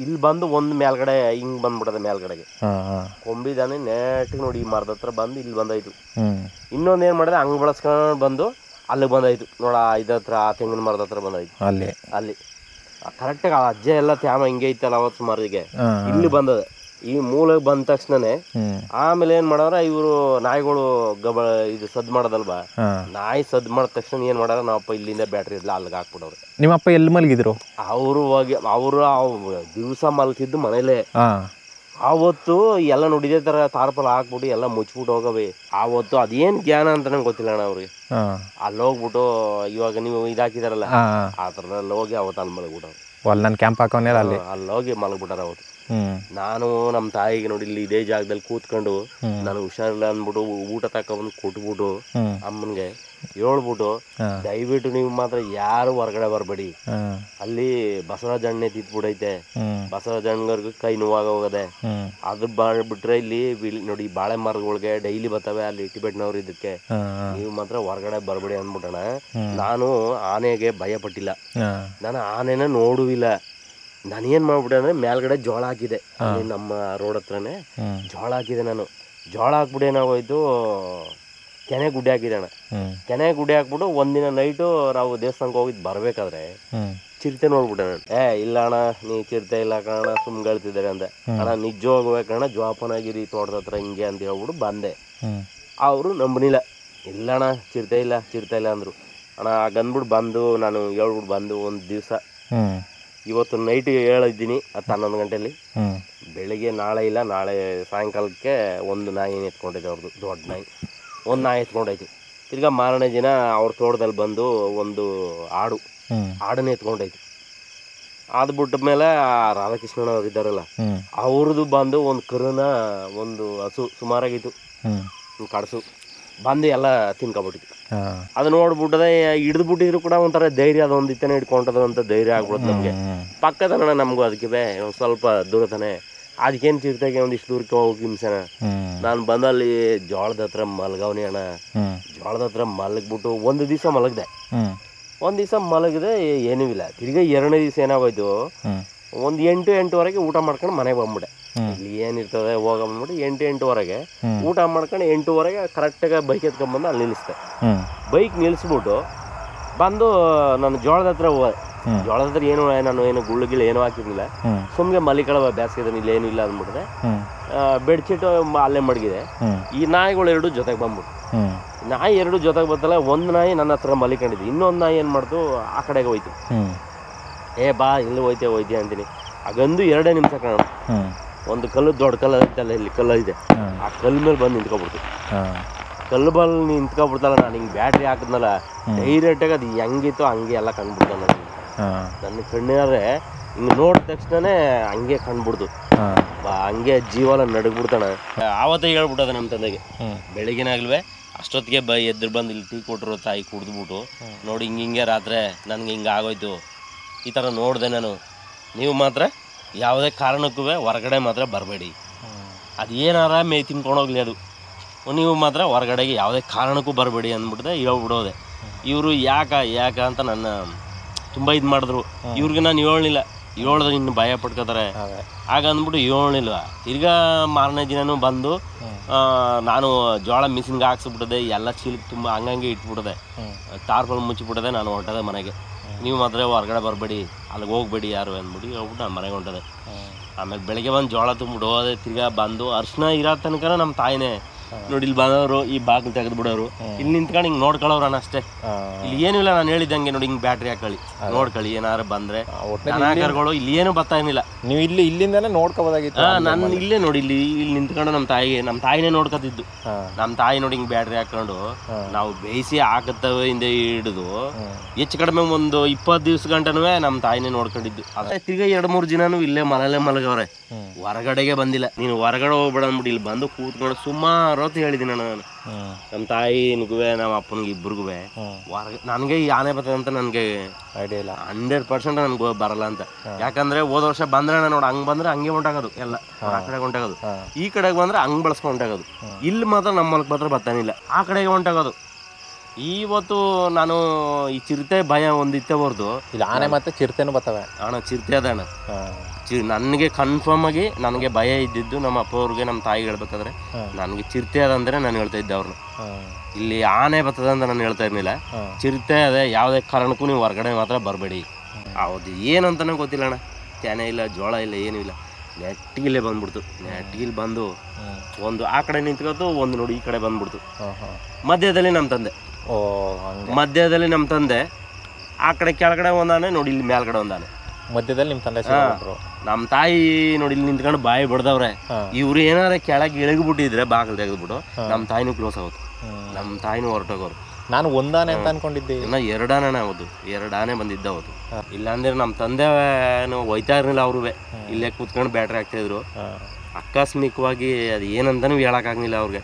ಇಲ್ಲಿ ಬಂದು ಒಂದು ಮೇಲ್ಗಡೆ ಹಿಂಗ್ ಬಂದ್ಬಿಟ್ಟದೆ, ಮೇಲ್ಗಡೆಗೆ ಕೊಂಬಿದಾನೆ ನೆಟ್ಟಿಗೆ ನೋಡಿ. ಈ ಮರದ ಹತ್ರ ಬಂದು ಇಲ್ಲಿ ಬಂದಾಯ್ತು. ಇನ್ನೊಂದು ಏನು ಮಾಡಿದೆ, ಹಂಗ್ ಬಳಸ್ಕೊಂಡು ಬಂದು ಅಲ್ಲಿಗೆ ಬಂದಾಯ್ತು ನೋಡ. ಇದ್ರ ಹತ್ರ ಆ ತೆಂಗಿನ ಮರದ ಹತ್ರ ಬಂದಾಯ್ತು. ಅಲ್ಲಿ ಕರೆಕ್ಟಾಗಿ ಆ ಅಜ್ಜೆ ಎಲ್ಲ ತ್ಯಾಮ ಹಿಂಗೆ ಐತಲ್ಲ ಅವತ್ತು ಸುಮಾರಿಗೆ. ಇಲ್ಲಿ ಬಂದದೆ. ಈ ಮೂಲೆಗೆ ಬಂದ ತಕ್ಷಣನೇ ಆಮೇಲೆ ಏನ್ ಮಾಡವ್ರ ಇವರು ನಾಯಿಗಳು ಇದು ಸದ್ ಮಾಡೋದಲ್ವಾ, ನಾಯಿ ಸದ್ ಮಾಡಿದ ತಕ್ಷಣ ಏನ್ ಮಾಡಾರ, ನಾವಪ್ಪ ಇಲ್ಲಿಂದ ಬ್ಯಾಟ್ರಿ ಇರ್ಲ ಅಲ್ಲಿಗೆ ಹಾಕ್ಬಿಡವ್ರೆ. ನಿಮ್ಮಪ್ಪ ಎಲ್ಲಿ ಮಲಗಿದ್ರು? ಅವರು ಹೋಗಿ ಅವರು ದಿವಸ ಮಲ್ತಿದ್ದು ಮನೇಲೆ. ಆವತ್ತು ಎಲ್ಲ ನೋಡಿದೇ ತರ ತಾರ್ಪಲ್ ಹಾಕ್ಬಿಟ್ಟು ಎಲ್ಲ ಮುಚ್ಬಿಟ್ಟು ಹೋಗವೆ. ಆವತ್ತು ಅದೇನ್ ಜ್ಞಾನ ಅಂತ ನಂಗೆ ಗೊತ್ತಿಲ್ಲ ಅಣ್ಣ ಅವ್ರಿಗೆ. ಅಲ್ಲಿ ಹೋಗ್ಬಿಟ್ಟು ಇವಾಗ ನೀವು ಇದಾಕಿದಾರಲ್ಲ ಆ ಥರದಲ್ಲಿ ಹೋಗಿ ಅವತ್ತು ಅಲ್ಲಿ ಮಲಗ್ಬಿಟ್ಟವ್ರು. ಅಲ್ಲಿ ನನ್ನ ಕ್ಯಾಂಪ್ ಹಾಕೋನೇ ಅಲ್ಲಿ ಹೋಗಿ ಮಲಗ್ಬಿಟ್ಟಾರ ಅವತ್ತು. ನಾನು ನಮ್ಮ ತಾಯಿಗೆ ನೋಡಿ ಇಲ್ಲಿ ಇದೇ ಜಾಗದಲ್ಲಿ ಕೂತ್ಕೊಂಡು ನನಗೆ ಹುಷಾರಿಲ್ಲ ಅಂದ್ಬಿಟ್ಟು ಊಟ ತಕೊಂಡ್ಬಂದು ಕೊಟ್ಬಿಟ್ಟು ಅಮ್ಮನ್ಗೆ ಹೇಳ್ಬಿಟ್ಟು, ದಯವಿಟ್ಟು ನೀವು ಮಾತ್ರ ಯಾರು ಹೊರಗಡೆ ಬರಬೇಡಿ, ಅಲ್ಲಿ ಬಸವರಾಜ ಹಣ್ಣೆ ತಿತ್ಬಿಡೈತೆ, ಬಸವರಾಜ ಹಣ್ಣಿಗೆ ಕೈ ನೋವಾಗ ಹೋಗದೆ, ಅದು ಬಿಟ್ರೆ ಇಲ್ಲಿ ನೋಡಿ ಬಾಳೆ ಮರಗಳಿಗೆ ಡೈಲಿ ಬರ್ತವೆ ಅಲ್ಲಿ ಟಿಬೆಟ್ನವ್ರು. ಇದಕ್ಕೆ ನೀವು ಮಾತ್ರ ಹೊರಗಡೆ ಬರಬೇಡಿ ಅಂದ್ಬಿಟ್ಟಣ. ನಾನು ಆನೆಗೆ ಭಯ ಪಟ್ಟಿಲ್ಲ, ನಾನು ಆನೆನ ನೋಡುವಿಲ್ಲ. ನಾನು ಏನ್ ಮಾಡ್ಬಿಟ್ಟೆ ಅಂದ್ರೆ ಮೇಲ್ಗಡೆ ಜೋಳ ಹಾಕಿದೆ, ನಮ್ಮ ರೋಡ್ ಹತ್ರನೇ ಜೋಳ ಹಾಕಿದೆ. ನಾನು ಜೋಳ ಹಾಕ್ಬಿಟ್ಟು ಏನಾಗೋಯ್ತು, ಕೆನೆ ಗುಡ್ಡೆ ಹಾಕಿದಣ್ಣ. ಕೆನೆ ಗುಡ್ಡೆ ಹಾಕ್ಬಿಟ್ಟು ಒಂದಿನ ನೈಟು ನಾವು ದೇವಸ್ಥಾನಕ್ಕೆ ಹೋಗಿದ್ದು ಬರಬೇಕಾದ್ರೆ ಚಿರತೆ ನೋಡ್ಬಿಟ್ಟೆ ನಾನು. ಇಲ್ಲ ಅಣ್ಣ ನೀ ಚಿರತೆ ಇಲ್ಲ ಕಣ ಸುಮ್ಗೆ ಹೇಳ್ತಿದ್ದಾರೆ ಅಂದೆ. ಅಣ್ಣ ನಿಜವಾಗುವೆ ಕಣ ಜೋಪಾನಾಗಿರಿ ತೋಟದ ಹತ್ರ ಹಿಂಗೆ ಅಂತ ಹೇಳ್ಬಿಟ್ಟು ಬಂದೆ. ಅವರು ನಂಬನಿಲ್ಲ. ಇಲ್ಲ ಅಣ್ಣ ಚಿರತೆ ಇಲ್ಲ ಅಂದರು. ಅಣ್ಣ ಆಗಂದ್ಬಿಟ್ಟು ಬಂದು ನಾನು ಹೇಳ್ಬಿಟ್ಟು ಬಂದು ಒಂದು ದಿವಸ ಇವತ್ತು ನೈಟ್ ಹೇಳಿದ್ದೀನಿ 10-11 ಗಂಟೆಯಲ್ಲಿ. ಬೆಳಿಗ್ಗೆ ನಾಳೆ ಇಲ್ಲ, ನಾಳೆ ಸಾಯಂಕಾಲಕ್ಕೆ ಒಂದು ನಾಯಿ ಎತ್ಕೊಂಡೈತೆ ಅವ್ರದ್ದು, ದೊಡ್ಡ ನಾಯಿ. ಒಂದು ನಾಯಿ ಎತ್ಕೊಂಡೈತಿ. ತಿರ್ಗಾ ಮಾರನೇ ದಿನ ಅವ್ರ ತೋಟದಲ್ಲಿ ಬಂದು ಒಂದು ಆಡನ್ನ ಎತ್ಕೊಂಡೈತಿ. ಅದು ಬಿಟ್ಟ ಮೇಲೆ ರಾಧಾಕೃಷ್ಣನವ್ರು ಇದ್ದಾರಲ್ಲ ಅವ್ರದ್ದು ಬಂದು ಒಂದು ಕರುನ ಒಂದು ಹಸು ಸುಮಾರಾಗಿತ್ತು ಕಡಸು ಬಂದು ಎಲ್ಲ ತಿನ್ಕೊಬಿಟ್ಟಿತ್ತು. ಅದು ನೋಡ್ಬಿಟ್ಟದೆ ಹಿಡಿದು ಬಿಟ್ಟಿದ್ರು ಕೂಡ ಒಂಥರ ಧೈರ್ಯ, ಅದೊಂದು ಇತ್ತನೇ ಹಿಡ್ಕೊಂಡದ ಅಂತ ಧೈರ್ಯ ಆಗ್ಬಿಡುತ್ತೆ ನಮಗೆ. ಪಕ್ಕದಣ್ಣ ನಮಗೂ ಅದಕ್ಕೆ ಒಂದು ಸ್ವಲ್ಪ ದೂರ ತಾನೆ, ಅದಕ್ಕೇನು ಚಿರತೆಗೆ ಒಂದಿಷ್ಟು ದೂರಕ್ಕೆ ಹೋಗಿ ಹಿಂಸೆನ. ನಾನು ಬಂದಲ್ಲಿ ಜೋಳದ ಹತ್ರ ಮಲಗವನಿ ಅಣ್ಣ. ಜೋಳದ ಹತ್ರ ಮಲಗ್ಬಿಟ್ಟು ಒಂದು ದಿವಸ ಮಲಗಿದೆ. ಒಂದು ದಿವಸ ಮಲಗಿದೆ ಏನೂ ಇಲ್ಲ. ತಿರ್ಗಿ 2ನೇ ದಿವಸ ಏನಾಗೋಯ್ತು, ಒಂದು 8-8ವರೆಗೆ ಊಟ ಮಾಡ್ಕೊಂಡು ಮನೆಗೆ ಬಂದ್ಬಿಟ್ಟೆ. ಇಲ್ಲಿ ಏನಿರ್ತದೆ ಹೋಗ ಬಂದ್ಬಿಟ್ಟು 8-8ವರೆಗೆ ಊಟ ಮಾಡ್ಕೊಂಡು 8ವರೆಗೆ ಕರೆಕ್ಟಾಗಿ ಬೈಕ್ ಎತ್ಕೊಂಡ್ಬಂದು ಅಲ್ಲಿ ನಿಲ್ಲಿಸ್ದೆ. ಬೈಕ್ ನಿಲ್ಲಿಸ್ಬಿಟ್ಟು ಬಂದು ನಾನು ಜೋಳದ ಹತ್ರ ಹೋದೆ. ಜೋಳದ ಹತ್ರ ನಾನು ಗುಳ್ಳಿಗಿಲ್ಲ ಏನೂ ಹಾಕಿರ್ಲಿಲ್ಲ. ಸುಮ್ಗೆ ಮಲಿಕಳ ಬೇಸಿಗೆ ಇಲ್ಲಿ ಏನೂ ಇಲ್ಲ ಅಂದ್ಬಿಟ್ಟಿದೆ. ಬೆಡ್ಶೀಟ್ ಅಲ್ಲೇ ಮಡಗಿದೆ. ಈ ನಾಯಿಗಳು 2 ಜೊತೆಗೆ ಬಂದ್ಬಿಟ್ಟು, ನಾಯಿ 2 ಜೊತೆಗೆ ಬರ್ತಲ್ಲ. ಒಂದು ನಾಯಿ ನನ್ನ ಹತ್ರ ಮಲಿಕೊಂಡಿದ್ದು, ಇನ್ನೊಂದು ನಾಯಿ ಏನು ಮಾಡ್ತು ಆ ಕಡೆಗೆ ಹೋಯ್ತು. ಬಾ ಇಲ್ಲಿ ಹೋಯ್ತೆ ಅಂತೀನಿ. ಆಗಂದು 2 ನಿಮಿಷ ಕಾಣ. ಒಂದು ಕಲ್ಲು, ದೊಡ್ಡ ಕಲ್ಲು ಐತಲ್ಲ, ಇಲ್ಲಿ ಕಲ್ಲು ಇದೆ, ಆ ಕಲ್ಲು ಮೇಲೆ ಬಂದು ನಿಂತ್ಕೊಬಿಡ್ತು. ಕಲ್ಲು ಬಲ್ ನಿಂತ್ಕೊಬಿಡ್ತಲ್ಲ. ನಾನು ಹಿಂಗೆ ಬ್ಯಾಟ್ರಿ ಹಾಕಿದ್ನಲ್ಲ ಡೈರೆಕ್ಟಾಗಿ ಅದು ಹೆಂಗಿತ್ತು ಹಂಗೆ ಎಲ್ಲ ಕಂಡುಬಿಡ್ತಾನೆ ನನಗೆ. ನನ್ನ ಕಣ್ಣಾರೆ ಹಿಂಗೆ ನೋಡಿದ ತಕ್ಷಣನೇ ಹಂಗೆ ಕಂಡುಬಿಡ್ತು. ಹಂಗೆ ಜೀವನ ನಡಗ್ಬಿಡ್ತಾನೆ. ಆವತ್ತೇ ಹೇಳ್ಬಿಟ್ಟದ ನಮ್ಮ ತಂದೆಗೆ, ಬೆಳಿಗ್ಗೆನಾಗ್ಲೂ ಅಷ್ಟೊತ್ತಿಗೆ ಎದ್ರು ಬಂದು ಇಲ್ಲಿ ಟೀ ಕೊಟ್ಟರು ತಾಯಿ ಕುಡಿದ್ಬಿಟ್ಟು, ನೋಡಿ ಹಿಂಗೆ ರಾತ್ರಿ ನನಗೆ ಹಿಂಗೆ ಆಗೋಯ್ತು, ಈ ಥರ ನೋಡಿದೆ ನಾನು. ನೀವು ಮಾತ್ರ ಯಾವುದೇ ಕಾರಣಕ್ಕೂ ಹೊರಗಡೆ ಮಾತ್ರ ಬರಬೇಡಿ. ಅದು ಏನಾರ ಮೇ ತಿನ್ಕೊಂಡೋಗ್ಲಿ, ಅದು ನೀವು ಮಾತ್ರ ಹೊರಗಡೆಗೆ ಯಾವುದೇ ಕಾರಣಕ್ಕೂ ಬರಬೇಡಿ ಅಂದ್ಬಿಟ್ಟದೆ ಹೇಳ್ಬಿಡೋದೆ. ಇವರು ಯಾಕ ಅಂತ ನನ್ನ ತುಂಬ ಇದು ಮಾಡಿದ್ರು. ಇವ್ರಿಗೆ ನಾನು ಹೇಳಿದ್ರೆ ಇನ್ನು ಭಯ ಪಡ್ಕೋತಾರೆ ಆಗ ಅಂದ್ಬಿಟ್ಟು ಹೇಳಿಲ್ವ. ತಿರ್ಗಾ ಮಾರನೇ ದಿನನೂ ಬಂದು ನಾನು ಜೋಳ ಮಿಷಿನ್ಗೆ ಹಾಕ್ಸ್ಬಿಟ್ಟದೆ, ಎಲ್ಲ ಚೀಲಕ್ಕೆ ತುಂಬ ಹಂಗಂಗೆ ಇಟ್ಬಿಟ್ಟದೆ, ಟಾರ್ಪಲ್ ಮುಚ್ಚಿಬಿಟ್ಟದೆ. ನಾನು ಹೊರಟದೆ ಮನೆಗೆ. ನೀವು ಮಾತ್ರ ಹೊರಗಡೆ ಬರಬೇಡಿ, ಅಲ್ಲಿಗೆ ಹೋಗ್ಬೇಡಿ ಯಾರು ಅಂದ್ಬಿಟ್ಟು ಹೇಳ್ಬಿಟ್ಟು ನಾನು ಮನೆಗೆ ಹೊಂಟದೆ. ಆಮೇಲೆ ಬೆಳಗ್ಗೆ ಬಂದು ಜೋಳ ತುಂಬಿಟ್ಟು ಹೋದೆ. ತಿರ್ಗಾ ಬಂದು ಅರ್ಶಿನ ಇರೋ ತನಕ ನಮ್ಮ ತಾಯಿನೇ ನೋಡಿ ಇಲ್ಲಿ ಬಂದವರು ಈ ಬಾಗಿಲು ತೆಗೆದು ಬಿಡೋರು, ಇಲ್ಲಿ ನಿಂತ್ಕೊಂಡು ಹಿಂಗೆ ನೋಡ್ಕೊಳ್ಳೋರು ಅಣ್ಣ ಅಷ್ಟೇ. ಇಲ್ಲಿ ಏನೂ ಇಲ್ಲ. ನಾನು ಹೇಳಿದಂಗೆ ನೋಡಿ ಹಿಂಗೆ ಬ್ಯಾಟ್ರಿ ಹಾಕೊಳ್ಳಿ ನೋಡ್ಕೊಳ್ಳಿ, ಏನಾರು ಬಂದರೆ ಕರ್ಗಳು ಇಲ್ಲಿ ಏನು ಬರ್ತಾ ಏನಿಲ್ಲ. ನೀವು ಇಲ್ಲಿಂದಾನೆ ನೋಡ್ಕೋಬೋದಾಗಿತ್ತು. ನಾನು ಇಲ್ಲೇ ನೋಡಿ ಇಲ್ಲಿ ನಿಂತ್ಕೊಂಡು ನಮ್ಮ ತಾಯಿನೇ ನೋಡ್ಕೊತಿದ್ದು. ನಮ್ಮ ತಾಯಿ ನೋಡಿ ಹಿಂಗೆ ಬ್ಯಾಟ್ರಿ ಹಾಕೊಂಡು ನಾವು ಬೇಯಿಸಿ ಹಾಕತ್ತವೆ ಹಿಂದೆ ಹಿಡಿದು ಹೆಚ್ಚು ಕಡಿಮೆ ಒಂದು 20 ದಿವಸ ಗಂಟನೂ ನಮ್ಮ ತಾಯಿನೇ ನೋಡ್ಕೊಂಡಿದ್ದು. ಅದೇ ತಿರ್ಗಾ 2-3 ದಿನನೂ ಇಲ್ಲೇ ಮಲಗವ್ರೆ, ಹೊರಗಡೆಗೆ ಬಂದಿಲ್ಲ. ನೀನು ಹೊರಗಡೆ ಹೋಗ್ಬೇಡ ಅಂದ್ಬಿಟ್ಟು ಇಲ್ಲಿ ಬಂದು ಕೂತ್ಕೊಂಡು ಸುಮಾರು ಹೊತ್ತು ಹೇಳಿದ್ದೀನಿ ನಾನು. ನಮ್ಮ ತಾಯಿನಿಗೂ ನಮ್ಮ ಅಪ್ಪನಿಗೆ ಇಬ್ಬರಿಗೂ ನನಗೆ ಈ ಆನೆ ಬರ್ತದೆ ಅಂತ ನನಗೆ ಐಡಿಯಾ ಇಲ್ಲ. 100% ನನಗೆ ಬರಲ್ಲ ಅಂತ. ಯಾಕಂದ್ರೆ ಹೋದ ವರ್ಷ ಬಂದ್ರೆ ನೋಡಿ ಹಂಗೆ ಬಂದ್ರೆ ಹಂಗೆ ಹೊಂಟಾಗೋದು, ಎಲ್ಲ ಆ ಕಡೆಗೆ ಹೊಂಟಾಗೋದು. ಈ ಕಡೆಗೆ ಬಂದ್ರೆ ಹಂಗೆ ಬಳಸ್ಕೊಂಡು ಹೊಂಟಾಗೋದು. ಇಲ್ಲಿ ಮಾತ್ರ ನಮ್ಮ ಹೊಲಕ್ಕೆ ಮಾತ್ರ ಬರ್ತಾನಿಲ್ಲ, ಆ ಕಡೆಗೆ ಹೊಂಟಾಗೋದು. ಇವತ್ತು ನಾನು ಈ ಚಿರತೆ ಭಯ ಒಂದಿತ್ತೆ ಬರ್ದು ಇಲ್ಲ. ಆನೆ ಮತ್ತೆ ಚಿರತೆನೂ ಬರ್ತವೆ ಅಣ್ಣ. ಚಿರತೆ ಅದ ಅಣ್ಣ. ನನಗೆ ಕನ್ಫರ್ಮ್ ಆಗಿ ನನಗೆ ಭಯ ಇದ್ದಿದ್ದು ನಮ್ಮ ಅಪ್ಪ ಅವ್ರಿಗೆ ನಮ್ಮ ತಾಯಿಗೆ ಹೇಳ್ಬೇಕಾದ್ರೆ ನನಗೆ ಚಿರತೆ ಅದಂದ್ರೆ ನಾನು ಹೇಳ್ತಾ ಇದ್ದೆ ಅವ್ರನ್ನ. ಇಲ್ಲಿ ಆನೆ ಬರ್ತದೆ ಅಂತ ನಾನು ಹೇಳ್ತಾ ಇರ್ಲಿಲ್ಲ. ಚಿರತೆ ಅದೇ, ಯಾವುದೇ ಕಾರಣಕ್ಕೂ ನೀವು ಹೊರಗಡೆ ಮಾತ್ರ ಬರಬೇಡಿ. ಹೌದು ಏನಂತಾನೆ ಗೊತ್ತಿಲ್ಲ ಅಣ್ಣ. ತೆನೆ ಇಲ್ಲ, ಜೋಳ ಇಲ್ಲ, ಏನೂ ಇಲ್ಲ. ನೆಟ್ಟಿಗಿಲ್ಲೇ ಬಂದ್ಬಿಡ್ತು. ನೆಟ್ಟಿಗಿಲ್ಲಿ ಬಂದು ಒಂದು ಆ ಕಡೆ ನಿಂತ್ಕೊತು, ಒಂದು ನೋಡಿ ಈ ಕಡೆ ಬಂದ್ಬಿಡ್ತು. ಮಧ್ಯದಲ್ಲಿ ನಮ್ಮ ತಂದೆ ಆ ಕಡೆ ಕೆಳಗಡೆ ಒಂದಾನೆ, ನೋಡಿ ಇಲ್ಲಿ ಮೇಲ್ಗಡೆ ಒಂದಾನೆ. ಮಧ್ಯದಲ್ಲಿ ನಿಮ್ಮ ತಂದೆ ನಮ್ಮ ತಾಯಿ ನೋಡಿ ಇಲ್ಲಿ ನಿಂತ್ಕೊಂಡು ಬಾಯಿ ಬಡ್ದವ್ರೆ. ಇವ್ರು ಏನಾರ ಕೆಳಗೆ ಇಳಗ್ಬಿಟ್ಟಿದ್ರೆ ಬಾಗಿಲು ತೆಗೆದ್ಬಿಟ್ಟು ನಮ್ಮ ತಾಯಿನೂ ಕ್ಲೋಸ್ ಆಗೋದು, ನಮ್ಮ ತಾಯಿನೂ ಹೊರಟೋಗೋರು. ನಾನು ಒಂದಾನೆ ಅಂತ ಅನ್ಕೊಂಡಿದ್ದೆ. ಇನ್ನ 2 ಆನೆ. ಹೌದು, 2 ಆನೆ ಬಂದಿದ್ದ ಹೌದು. ಇಲ್ಲಾಂದ್ರೆ ನಮ್ಮ ತಂದೆ ಒಯ್ತಾ ಇರ್ಲಿಲ್ಲ. ಅವ್ರು ಇಲ್ಲೇ ಕೂತ್ಕೊಂಡು ಬ್ಯಾಟ್ರಿ ಹಾಕ್ತಿದ್ರು. ಆಕಸ್ಮಿಕವಾಗಿ ಅದು ಏನಂತಾನು ಹೇಳಕ್ಕಾಗ್ಲಿಲ್ಲ ಅವ್ರಿಗೆ.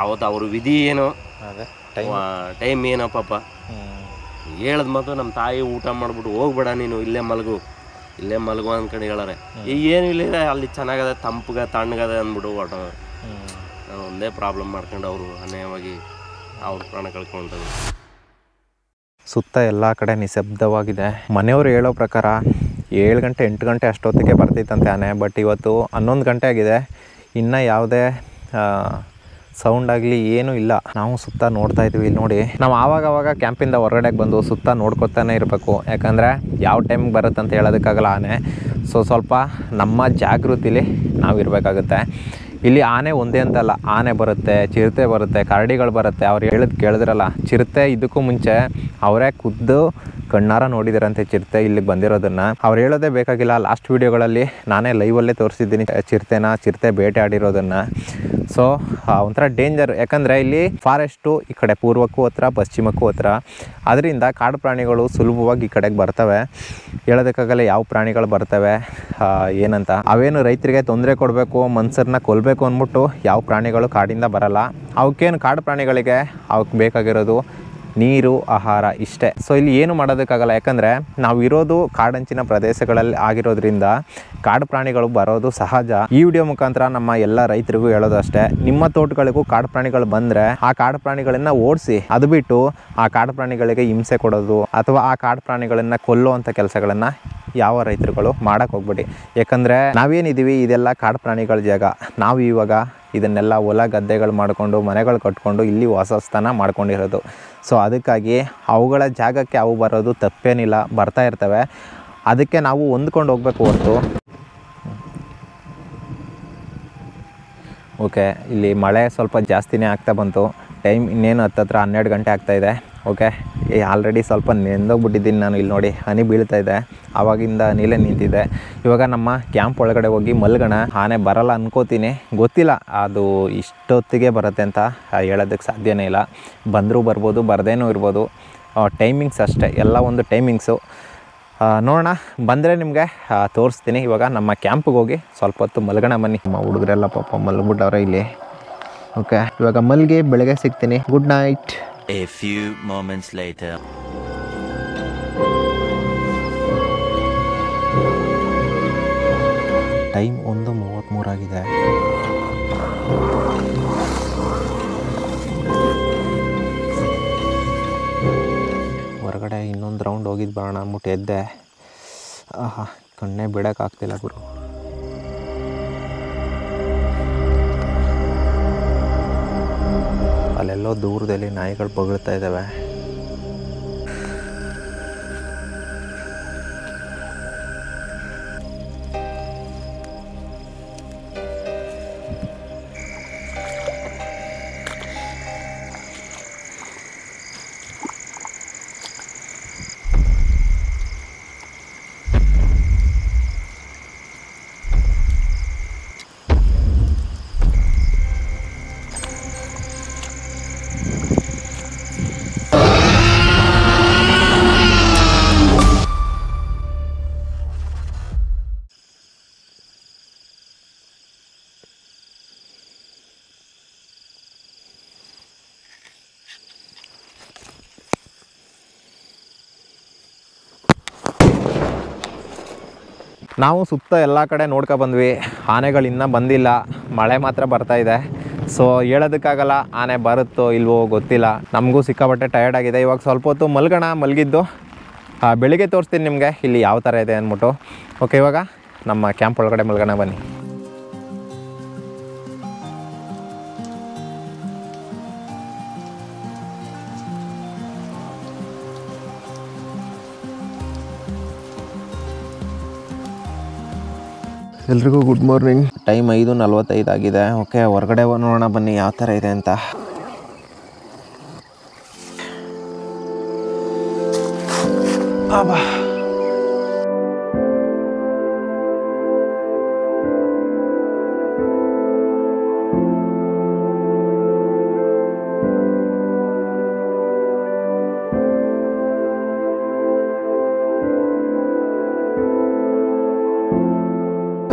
ಅವತ್ತು ಅವ್ರ ವಿಧಿ ಏನೋ, ಟೈಮ್ ಏನೋ ಪಾಪ ಹೇಳದ್ ಮಾತು. ನಮ್ಮ ತಾಯಿ ಊಟ ಮಾಡ್ಬಿಟ್ಟು ಹೋಗ್ಬೇಡ ನೀನು, ಇಲ್ಲೇ ಮಲಗು ಅಂದ್ಕೊಂಡು ಹೇಳಾರೆ. ಏನು ಇಲ್ಲ, ಅಲ್ಲಿ ಚೆನ್ನಾಗದ, ತಂಪುಗ ತಣ್ಣಗದ ಅಂದ್ಬಿಟ್ಟು ಹೊರಟ. ಒಂದೇ ಪ್ರಾಬ್ಲಮ್ ಮಾಡ್ಕೊಂಡು ಅವರು ಅನ್ಯಾಯವಾಗಿ ಅವ್ರ ಪ್ರಾಣ ಕಳ್ಕೊಂಡ್ರು. ಸುತ್ತ ಎಲ್ಲ ಕಡೆ ನಿಶಬ್ದವಾಗಿದೆ. ಮನೆಯವರು ಹೇಳೋ ಪ್ರಕಾರ 7 ಗಂಟೆ 8 ಗಂಟೆ ಅಷ್ಟೊತ್ತಿಗೆ ಬರ್ತಿತ್ತಂತೆ ಆನೆ. ಬಟ್ ಇವತ್ತು 11 ಗಂಟೆ ಆಗಿದೆ, ಇನ್ನೂ ಯಾವುದೇ ಸೌಂಡ್ ಆಗಲಿ ಏನೂ ಇಲ್ಲ. ನಾವು ಸುತ್ತ ನೋಡ್ತಾ ಇದ್ವಿ. ಇಲ್ಲಿ ನೋಡಿ, ನಾವು ಆವಾಗ ಕ್ಯಾಂಪಿಂದ ಹೊರಗಡೆಗೆ ಬಂದು ಸುತ್ತ ನೋಡ್ಕೊತಾನೆ ಇರಬೇಕು. ಯಾಕಂದರೆ ಯಾವ ಟೈಮಿಗೆ ಬರುತ್ತೆ ಅಂತ ಹೇಳೋದಕ್ಕಾಗಲ್ಲ ಆನೆ. ಸೊ ಸ್ವಲ್ಪ ನಮ್ಮ ಜಾಗೃತಿಲಿ ನಾವು ಇರಬೇಕಾಗುತ್ತೆ. ಇಲ್ಲಿ ಆನೆ ಒಂದೇ ಅಂತಲ್ಲ, ಆನೆ ಬರುತ್ತೆ, ಚಿರತೆ ಬರುತ್ತೆ, ಕರಡಿಗಳು ಬರುತ್ತೆ. ಅವ್ರು ಕೇಳಿದ್ರಲ್ಲ, ಚಿರತೆ ಇದಕ್ಕೂ ಮುಂಚೆ ಅವರೇ ಖುದ್ದು ಕಣ್ಣಾರ ನೋಡಿದಾರಂತೆ ಚಿರತೆ ಇಲ್ಲಿಗೆ ಬಂದಿರೋದನ್ನು. ಅವ್ರು ಹೇಳೋದೇ ಬೇಕಾಗಿಲ್ಲ. ಲಾಸ್ಟ್ ವೀಡಿಯೋಗಳಲ್ಲಿ ನಾನೇ ಲೈವಲ್ಲೇ ತೋರಿಸಿದ್ದೀನಿ ಚಿರತೆ ಬೇಟೆ ಆಡಿರೋದನ್ನು. ಸೊ ಒಂಥರ ಡೇಂಜರ್. ಯಾಕಂದರೆ ಇಲ್ಲಿ ಫಾರೆಸ್ಟು ಈ ಕಡೆ ಪೂರ್ವಕ್ಕೂ ಹತ್ರ, ಪಶ್ಚಿಮಕ್ಕೂ ಹತ್ರ. ಅದರಿಂದ ಕಾಡು ಪ್ರಾಣಿಗಳು ಸುಲಭವಾಗಿ ಈ ಕಡೆಗೆ ಬರ್ತವೆ. ಹೇಳೋದಕ್ಕಾಗಲ್ಲ ಯಾವ ಪ್ರಾಣಿಗಳು ಬರ್ತವೆ ಏನಂತ. ಅವೇನು ರೈತರಿಗೆ ತೊಂದರೆ ಕೊಡಬೇಕು, ಮನುಷ್ಯರನ್ನ ಕೊಲ್ಲಬೇಕು ಅಂದ್ಬಿಟ್ಟು ಯಾವ ಪ್ರಾಣಿಗಳು ಕಾಡಿಂದ ಬರಲ್ಲ. ಅವಕ್ಕೇನು ಕಾಡು ಪ್ರಾಣಿಗಳಿಗೆ ಅವಕ್ಕೆ ಬೇಕಾಗಿರೋದು ನೀರು, ಆಹಾರ ಇಷ್ಟೇ. ಸೊ ಇಲ್ಲಿ ಏನು ಮಾಡೋದಕ್ಕಾಗಲ್ಲ. ಯಾಕಂದರೆ ನಾವು ಇರೋದು ಕಾಡಂಚಿನ ಪ್ರದೇಶಗಳಲ್ಲಿ ಆಗಿರೋದ್ರಿಂದ ಕಾಡು ಪ್ರಾಣಿಗಳು ಬರೋದು ಸಹಜ. ಈ ವಿಡಿಯೋ ಮುಖಾಂತರ ನಮ್ಮ ಎಲ್ಲ ರೈತರಿಗೂ ಹೇಳೋದು ಅಷ್ಟೇ, ನಿಮ್ಮ ತೋಟಗಳಿಗೂ ಕಾಡು ಪ್ರಾಣಿಗಳು ಬಂದರೆ ಆ ಕಾಡು ಪ್ರಾಣಿಗಳನ್ನು ಓಡಿಸಿ. ಅದು ಬಿಟ್ಟು ಆ ಕಾಡು ಪ್ರಾಣಿಗಳಿಗೆ ಹಿಂಸೆ ಕೊಡೋದು ಅಥವಾ ಆ ಕಾಡು ಪ್ರಾಣಿಗಳನ್ನು ಕೊಲ್ಲುವಂಥ ಕೆಲಸಗಳನ್ನು ಯಾವ ರೈತರುಗಳು ಮಾಡೋಕ್ಕೆ ಹೋಗ್ಬೇಡಿ. ಯಾಕಂದರೆ ನಾವೇನಿದ್ದೀವಿ ಇದೆಲ್ಲ ಕಾಡು ಪ್ರಾಣಿಗಳ ಜಾಗ. ನಾವು ಇವಾಗ ಇದನ್ನೆಲ್ಲ ಹೊಲ ಗದ್ದೆಗಳು ಮಾಡಿಕೊಂಡು ಮನೆಗಳು ಕಟ್ಕೊಂಡು ಇಲ್ಲಿ ವಾಸಸ್ಥಾನ ಮಾಡ್ಕೊಂಡಿರೋದು. ಸೊ ಅದಕ್ಕಾಗಿ ಅವುಗಳ ಜಾಗಕ್ಕೆ ಅವು ಬರೋದು ತಪ್ಪೇನಿಲ್ಲ, ಬರ್ತಾ ಇರ್ತವೆ. ಅದಕ್ಕೆ ನಾವು ಹೊಂದ್ಕೊಂಡು ಹೋಗ್ಬೇಕು ಹೊರತು. ಓಕೆ, ಇಲ್ಲಿ ಮಳೆ ಸ್ವಲ್ಪ ಜಾಸ್ತಿನೇ ಆಗ್ತಾ ಬಂತು. ಟೈಮ್ ಇನ್ನೇನು ಹತ್ತತ್ರ 12 ಗಂಟೆ ಆಗ್ತಾಯಿದೆ. ಓಕೆ, ಆಲ್ರೆಡಿ ಸ್ವಲ್ಪ ನೆಂದೋಗ್ಬಿಟ್ಟಿದ್ದೀನಿ ನಾನು. ಇಲ್ಲಿ ನೋಡಿ, ಹನಿ ಬೀಳ್ತಾ ಇದೆ. ಆವಾಗಿಂದ ಹನಿಲೇ ನಿಂತಿದೆ. ಇವಾಗ ನಮ್ಮ ಕ್ಯಾಂಪ್ ಒಳಗಡೆ ಹೋಗಿ ಮಲ್ಗೋಣ. ಆನೆ ಬರಲ್ಲ ಅನ್ಕೋತೀನಿ, ಗೊತ್ತಿಲ್ಲ ಅದು ಇಷ್ಟೊತ್ತಿಗೆ ಬರುತ್ತೆ ಅಂತ ಹೇಳೋದಕ್ಕೆ ಸಾಧ್ಯನೇ ಇಲ್ಲ. ಬಂದರೂ ಬರ್ಬೋದು, ಬರದೇನೂ ಇರ್ಬೋದು. ಟೈಮಿಂಗ್ಸ್ ಅಷ್ಟೇ, ಎಲ್ಲ ಒಂದು ಟೈಮಿಂಗ್ಸು. ನೋಡೋಣ, ಬಂದರೆ ನಿಮಗೆ ತೋರಿಸ್ತೀನಿ. ಇವಾಗ ನಮ್ಮ ಕ್ಯಾಂಪಿಗೆ ಹೋಗಿ ಸ್ವಲ್ಪ ಹೊತ್ತು ಮಲ್ಗೋಣ ಬನ್ನಿ. ನಮ್ಮ ಹುಡುಗರೆಲ್ಲ ಪಾಪ ಮಲ್ಗ್ಬಿಟ್ಟವ್ರೆ ಇಲ್ಲಿ. ಓಕೆ, ಇವಾಗ ಮಲ್ಗಿ ಬೆಳಗ್ಗೆ ಸಿಗ್ತೀನಿ. Good night. A few moments later. Time 1:33 ಆಗಿದೆ. ಹೊರಗಡೆ ಇನ್ನೊಂದು ರೌಂಡ್ ಹೋಗಿದ್ದು ಬರೋಣ ಅಂದ್ಬಿಟ್ಟು ಎದ್ದೆ. ಕಣ್ಣೇ ಬಿಡೋಕ್ಕಾಗ್ತಿಲ್ಲ ಗುರು. ಅಲ್ಲೆಲ್ಲೋ ದೂರದಲ್ಲಿ ನಾಯಿಗಳು ಬೊಗಳ್ತಾ ಇದ್ದಾವೆ. ನಾವು ಸುತ್ತ ಎಲ್ಲ ಕಡೆ ನೋಡ್ಕೊಬಂದ್ವಿ. ಆನೆಗಳು ಇನ್ನೂ ಬಂದಿಲ್ಲ, ಮಳೆ ಮಾತ್ರ ಬರ್ತಾಯಿದೆ. ಸೊ ಹೇಳೋದಕ್ಕಾಗಲ್ಲ, ಆನೆ ಬರುತ್ತೋ ಇಲ್ವೋ ಗೊತ್ತಿಲ್ಲ. ನಮಗೂ ಸಿಕ್ಕಾಪಟ್ಟೆ ಟಯರ್ಡ್ ಆಗಿದೆ. ಇವಾಗ ಸ್ವಲ್ಪ ಹೊತ್ತು ಮಲ್ಗೋಣ. ಮಲಗಿದ್ದು ಬೆಳಿಗ್ಗೆ ತೋರಿಸ್ತೀನಿ ನಿಮಗೆ ಇಲ್ಲಿ ಯಾವ ಥರ ಇದೆ ಅಂದ್ಬಿಟ್ಟು. ಓಕೆ, ಇವಾಗ ನಮ್ಮ ಕ್ಯಾಂಪ್ ಒಳಗಡೆ ಮಲ್ಗೋಣ ಬನ್ನಿ. ಎಲ್ರಿಗೂ ಗುಡ್ ಮಾರ್ನಿಂಗ್. ಟೈಮ್ 5:45 ಆಗಿದೆ. ಓಕೆ, ಹೊರಗಡೆ ನೋಡೋಣ ಬನ್ನಿ ಯಾವ ಥರ ಇದೆ ಅಂತ.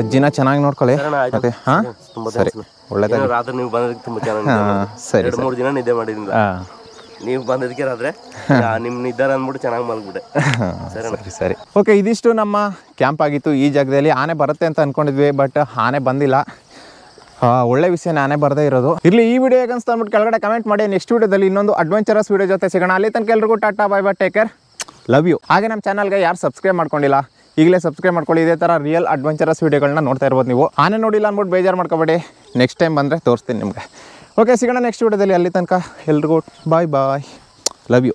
ಅಜ್ಜಿನ ಚೆನ್ನಾಗಿ ನೋಡ್ಕೊಳ್ಳಿ. ಅದೇ ಹಾಂ, ಸರಿ, ಒಳ್ಳೆದಾಗಿ. ರಾತ್ರಿ ನೀವು ಬಂದದಕ್ಕೆ ತುಂಬ ಚೆನ್ನಾಗಿ ಸರಿ, 2-3 ದಿನ ನಿದ್ದೆ ಮಾಡಿದ್ರಿಂದ ನೀವು ಬಂದದಕ್ಕೆ ರಾತ್ರಿ ನಿಮ್ಮ ನಿದ್ದಾರ ಅಂದ್ಬಿಟ್ಟು ಚೆನ್ನಾಗಿ ಮಲ್ಗ್ಬಿಟ್ಟೆ. ಸರಿ ಸರಿ. ಓಕೆ, ಇದಿಷ್ಟು ನಮ್ಮ ಕ್ಯಾಂಪ್ ಆಗಿತ್ತು. ಈ ಜಾಗದಲ್ಲಿ ಆನೆ ಬರುತ್ತೆ ಅಂತ ಅಂದ್ಕೊಂಡಿದ್ವಿ, ಬಟ್ ಆನೆ ಬಂದಿಲ್ಲ. ಒಳ್ಳೆ ವಿಷಯನೇ, ಆನೆ ಬರದೇ ಇರೋದು. ಇರಲಿ, ಈ ವಿಡಿಯೋ ಹೇಗೆ ಅನ್ಸ್ತಾ ಅಂದ್ಬಿಟ್ಟು ಕೆಳಗಡೆ ಕಮೆಂಟ್ ಮಾಡಿ. ನೆಕ್ಸ್ಟ್ ವಿಡಿಯೋದಲ್ಲಿ ಇನ್ನೊಂದು ಅಡ್ವೆಂಚರಸ್ ವಿಡಿಯೋ ಜೊತೆ ಸಿಗೋಣ. ಅಲ್ಲಿ ತನಕ ಎಲ್ರಿಗೂ tata, bye bye, take care, love you. ಹಾಗೆ ನಮ್ಮ ಚಾನಲ್ಗೆ ಯಾರು ಸಬ್ಸ್ಕ್ರೈಬ್ ಮಾಡ್ಕೊಂಡಿಲ್ಲ ಈಗಲೇ ಸಬ್ಸ್ಕ್ರೈಬ್ ಮಾಡ್ಕೊಳ್ಳಿ. ಇದೇ ಥರ ರಿಯಲ್ ಅಡ್ವೆಂಚರಸ್ ವೀಡಿಯೋಗಳನ್ನ ನೋಡ್ತಾ ಇರ್ಬೋದು ನೀವು. ಆನೆ ನೋಡಿಲ್ಲ ಅಂದ್ಬಿಟ್ಟು ಬೇಜಾರು ಮಾಡ್ಕೋಬೇಡಿ. ನೆಕ್ಸ್ಟ್ ಟೈಮ್ ಬಂದರೆ ತೋರಿಸ್ತೀನಿ ನಿಮಗೆ. ಓಕೆ, ಸಿಗೋಣ ನೆಕ್ಸ್ಟ್ ವಿಡಿಯೋದಲ್ಲಿ. ಅಲ್ಲಿ ತನಕ ಎಲ್ರಿಗೂ ಬಾಯ್ ಬಾಯ್, ಲವ್ ಯು.